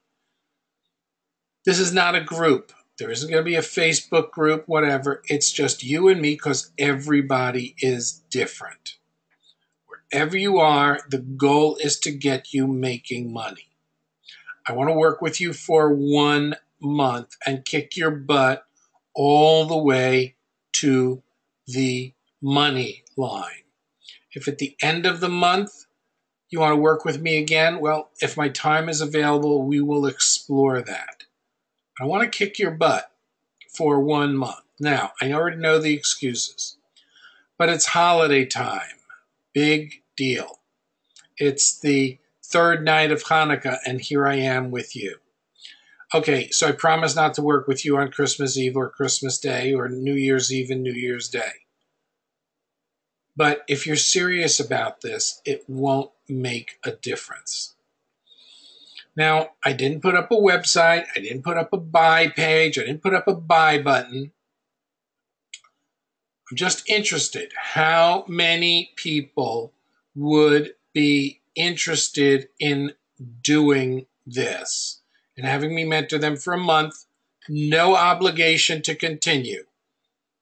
This is not a group. There isn't going to be a Facebook group, whatever. It's just you and me because everybody is different. Wherever you are, the goal is to get you making money. I want to work with you for 1 month and kick your butt all the way to the money line. If at the end of the month you want to work with me again, well, if my time is available, we will explore that. I want to kick your butt for 1 month. Now, I already know the excuses, but it's holiday time. Big deal. It's the third night of Hanukkah, and here I am with you. Okay, so I promise not to work with you on Christmas Eve or Christmas Day or New Year's Eve and New Year's Day. But if you're serious about this, it won't make a difference. Now, I didn't put up a website. I didn't put up a buy page. I didn't put up a buy button. I'm just interested. How many people would be interested in doing this and having me mentor them for a month? No obligation to continue.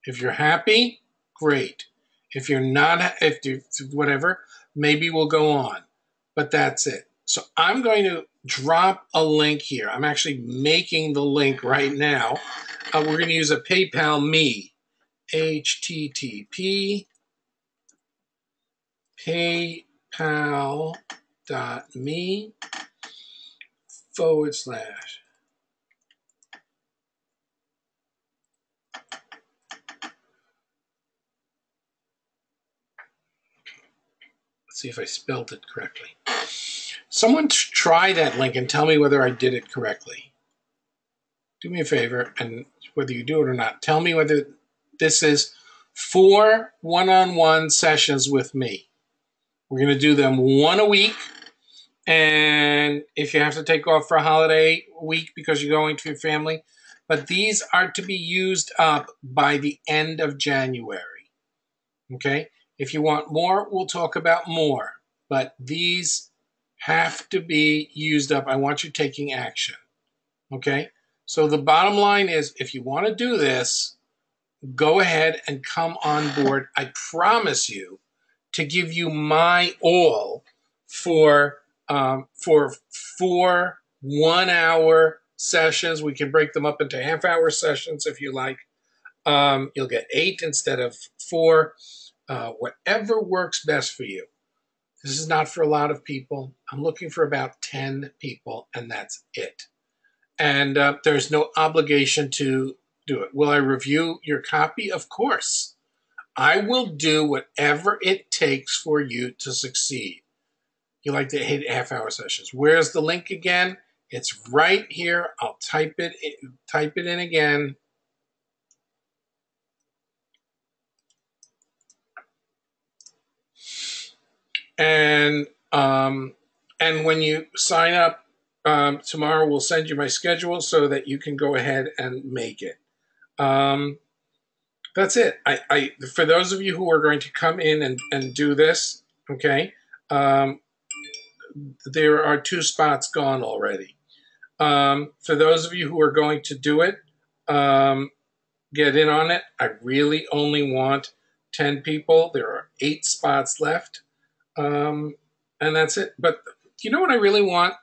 If you're happy, great. If you're not, if you whatever, maybe we'll go on. But that's it. So I'm going to drop a link here. I'm actually making the link right now. We're going to use a PayPal Me. http paypal.me / Let's see if I spelled it correctly. Someone try that link and tell me whether I did it correctly. Do me a favor, and whether you do it or not, tell me whether this is 4 one-on-one sessions with me. We're going to do them 1 a week, and if you have to take off for a holiday week because you're going to your family, but these are to be used up by the end of January. Okay? If you want more, we'll talk about more, but these have to be used up. I want you taking action. Okay? So the bottom line is, if you want to do this, go ahead and come on board. I promise you to give you my all for 4 1-hour sessions. We can break them up into half-hour sessions if you like. You'll get 8 instead of 4. Whatever works best for you. This is not for a lot of people. I'm looking for about 10 people, and that's it. And there's no obligation to do it. Will I review your copy? Of course. I will do whatever it takes for you to succeed. You like to hit half-hour sessions. Where's the link again? It's right here. I'll type it in again. And when you sign up tomorrow, we'll send you my schedule so that you can go ahead and make it. That's it. I for those of you who are going to come in and do this, okay, there are 2 spots gone already. For those of you who are going to do it, get in on it. I really only want 10 people. There are 8 spots left. And that's it. But you know what I really want?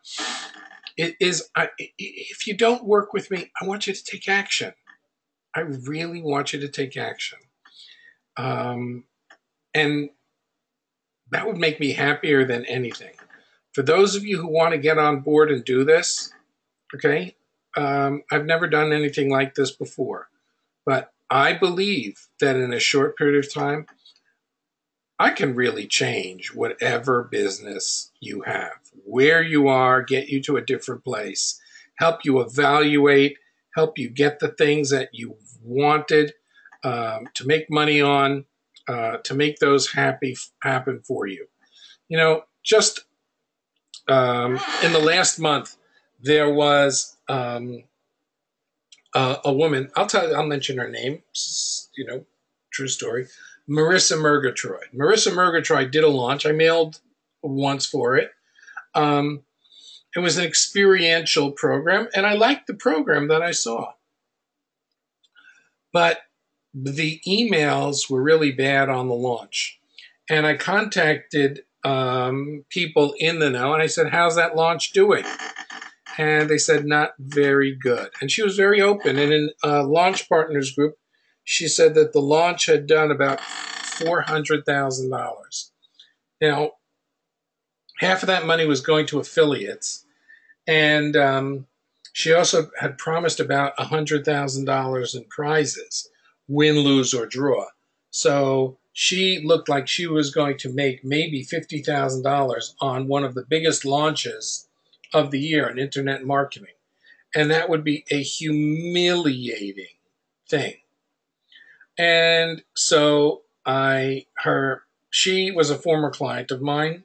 If you don't work with me, I want you to take action. I really want you to take action. And that would make me happier than anything. For those of you who want to get on board and do this, okay, I've never done anything like this before. But I believe that in a short period of time, I can really change whatever business you have, where you are, get you to a different place, help you evaluate, help you get the things that you wanted to make money on, to make those happen for you. You know, just in the last month, there was a woman. I'll mention her name. You know, true story. Marissa Murgatroyd. Marissa Murgatroyd did a launch. I mailed once for it. It was an experiential program, and I liked the program that I saw. But the emails were really bad on the launch. And I contacted people in the know, and I said, how's that launch doing? And they said, not very good. And she was very open. And in Launch Partners Group, she said that the launch had done about $400,000. Now, half of that money was going to affiliates. And she also had promised about $100,000 in prizes, win, lose, or draw. So she looked like she was going to make maybe $50,000 on one of the biggest launches of the year in internet marketing. And that would be a humiliating thing. And so she was a former client of mine.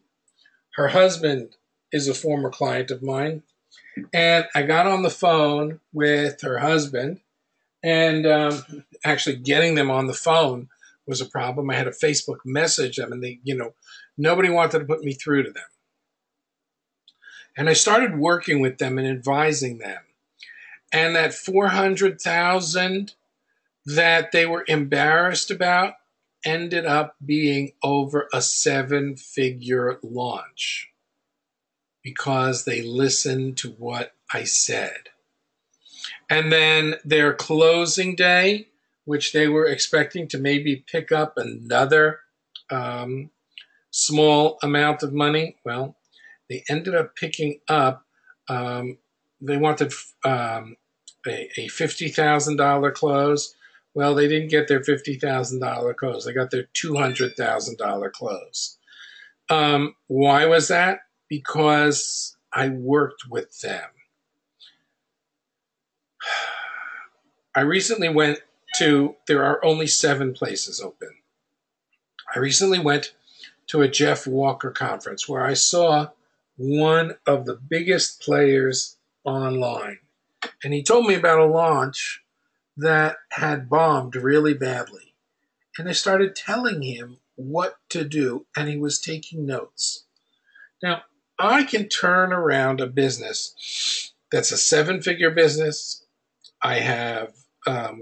Her husband is a former client of mine. And I got on the phone with her husband, and actually getting them on the phone was a problem. I had to Facebook message them, and nobody wanted to put me through to them. And I started working with them and advising them. And that $400,000 that they were embarrassed about ended up being over a 7-figure launch because they listened to what I said. And then their closing day, which they were expecting to maybe pick up another small amount of money, well, they ended up picking up, they wanted a $50,000 close. Well, they didn't get their $50,000 close. They got their $200,000 close. Why was that? Because I worked with them. I recently went to, there are only 7 places open. I recently went to a Jeff Walker conference where I saw one of the biggest players online. And he told me about a launch that had bombed really badly. And I started telling him what to do, and he was taking notes. Now, I can turn around a business that's a 7-figure business. I have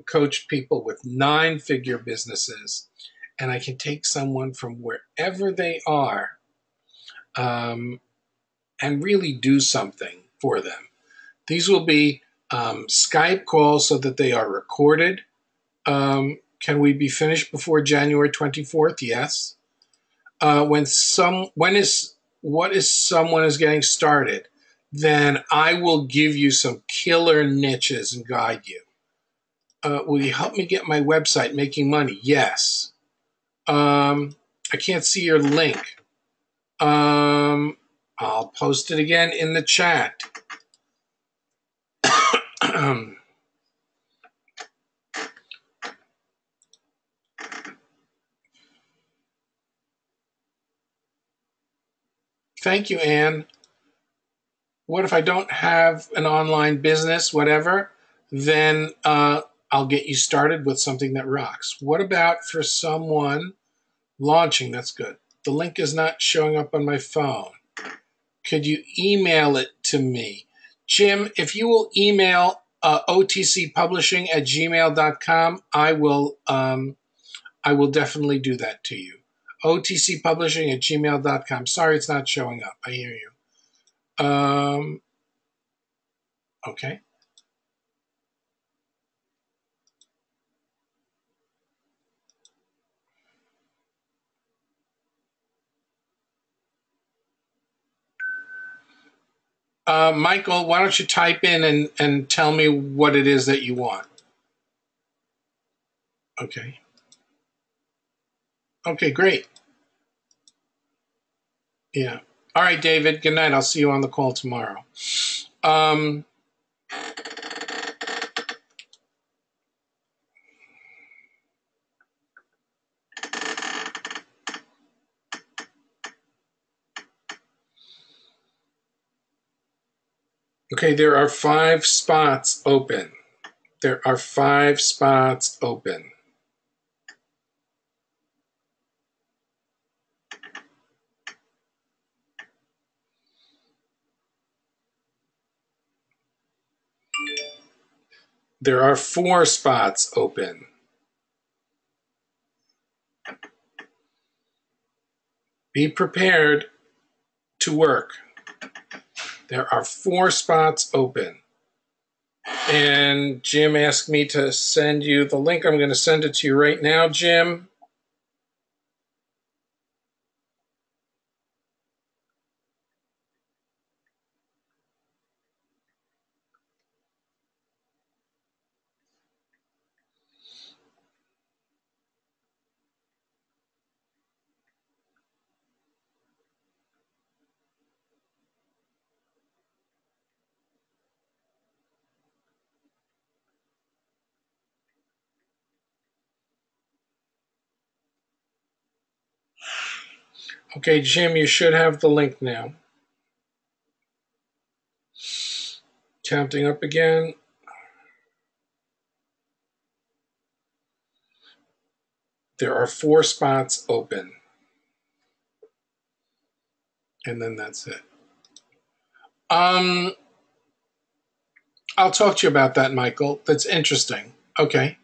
coached people with 9-figure businesses, and I can take someone from wherever they are and really do something for them. These will be Skype calls so that they are recorded. Can we be finished before January 24th? Yes. When someone is getting started, then I will give you some killer niches and guide you. Will you help me get my website making money? Yes. I can't see your link. I'll post it again in the chat. Thank you, Anne. What if I don't have an online business, whatever? Then I'll get you started with something that rocks. What about for someone launching? That's good. The link is not showing up on my phone. Could you email it to me? Jim, if you will email otcpublishing@gmail.com, I will definitely do that to you. otcpublishing@gmail.com. Sorry, it's not showing up. I hear you. Okay. Michael, why don't you type in and tell me what it is that you want? Okay. Okay, great. Yeah. All right, David, good night. I'll see you on the call tomorrow. Okay, there are 5 spots open. There are 5 spots open. There are 4 spots open. Be prepared to work. There are 4 spots open. And Jim asked me to send you the link. I'm going to send it to you right now, Jim. Okay, Jim, you should have the link now. Counting up again. There are 4 spots open. And then that's it. I'll talk to you about that, Michael. That's interesting. Okay.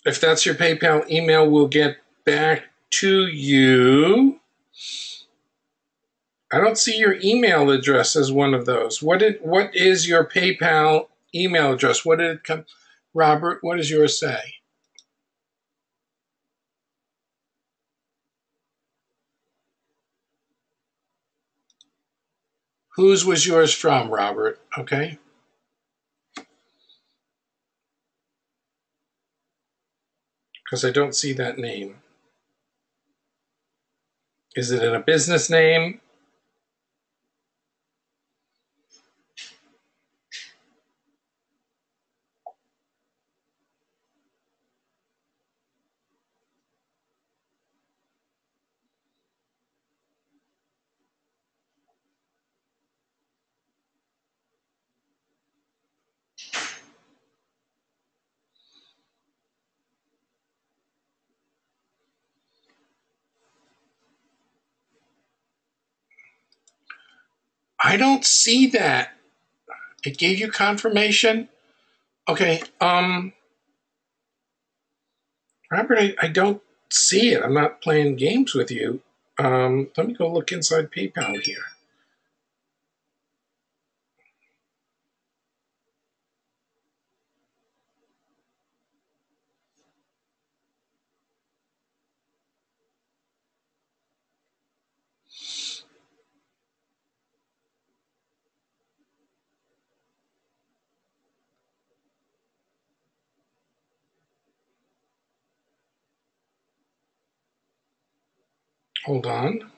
If that's your PayPal email, we'll get back to you. I don't see your email address as one of those. What is your PayPal email address? What did it come? Robert, what does yours say? Whose was yours from, Robert? Okay. Because I don't see that name. Is it in a business name? I don't see that. It gave you confirmation? Okay, Robert, I don't see it. I'm not playing games with you. Let me go look inside PayPal here. Hold on.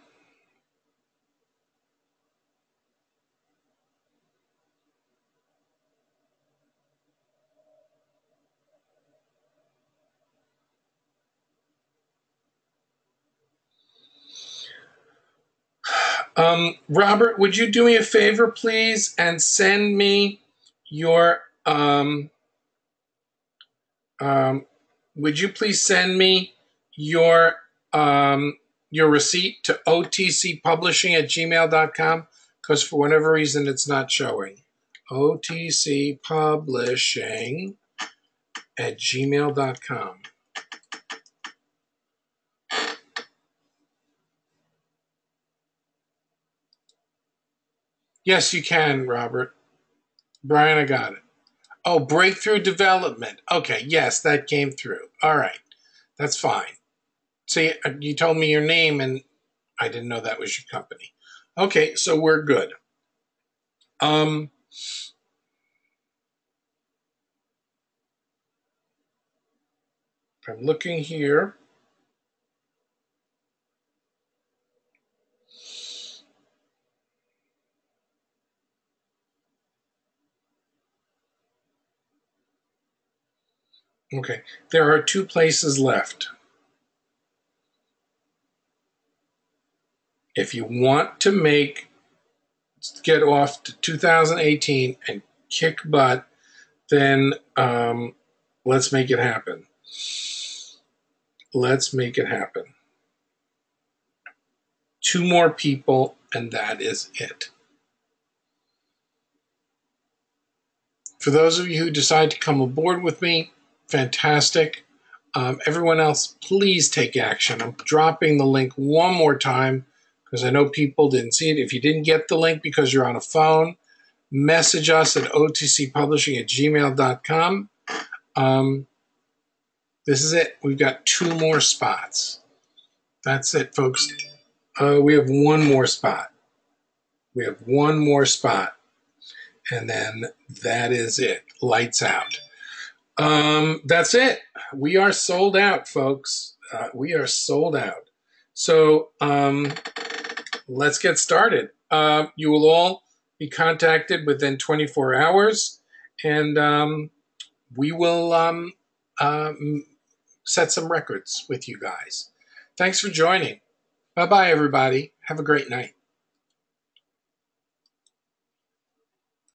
Robert, would you do me a favor, please, and send me your would you please send me your receipt to otcpublishing@gmail.com? Because for whatever reason it's not showing. otcpublishing@gmail.com. Yes, you can, Robert. Brian, I got it. Oh, breakthrough development. Okay, yes, that came through. All right, that's fine. See, you told me your name, and I didn't know that was your company. Okay, so we're good. I'm looking here. Okay, there are 2 places left. If you want to get off to 2018 and kick butt, then let's make it happen. Let's make it happen. 2 more people, and that is it. For those of you who decide to come aboard with me, fantastic. Everyone else, please take action. I'm dropping the link one more time because I know people didn't see it. If you didn't get the link because you're on a phone, message us at otcpublishing@gmail.com. This is it. We've got 2 more spots. That's it, folks. We have 1 more spot. We have 1 more spot. And then that is it. Lights out. That's it. We are sold out, folks. We are sold out. So let's get started. You will all be contacted within 24 hours, and we will set some records with you guys. Thanks for joining. Bye-bye, everybody. Have a great night.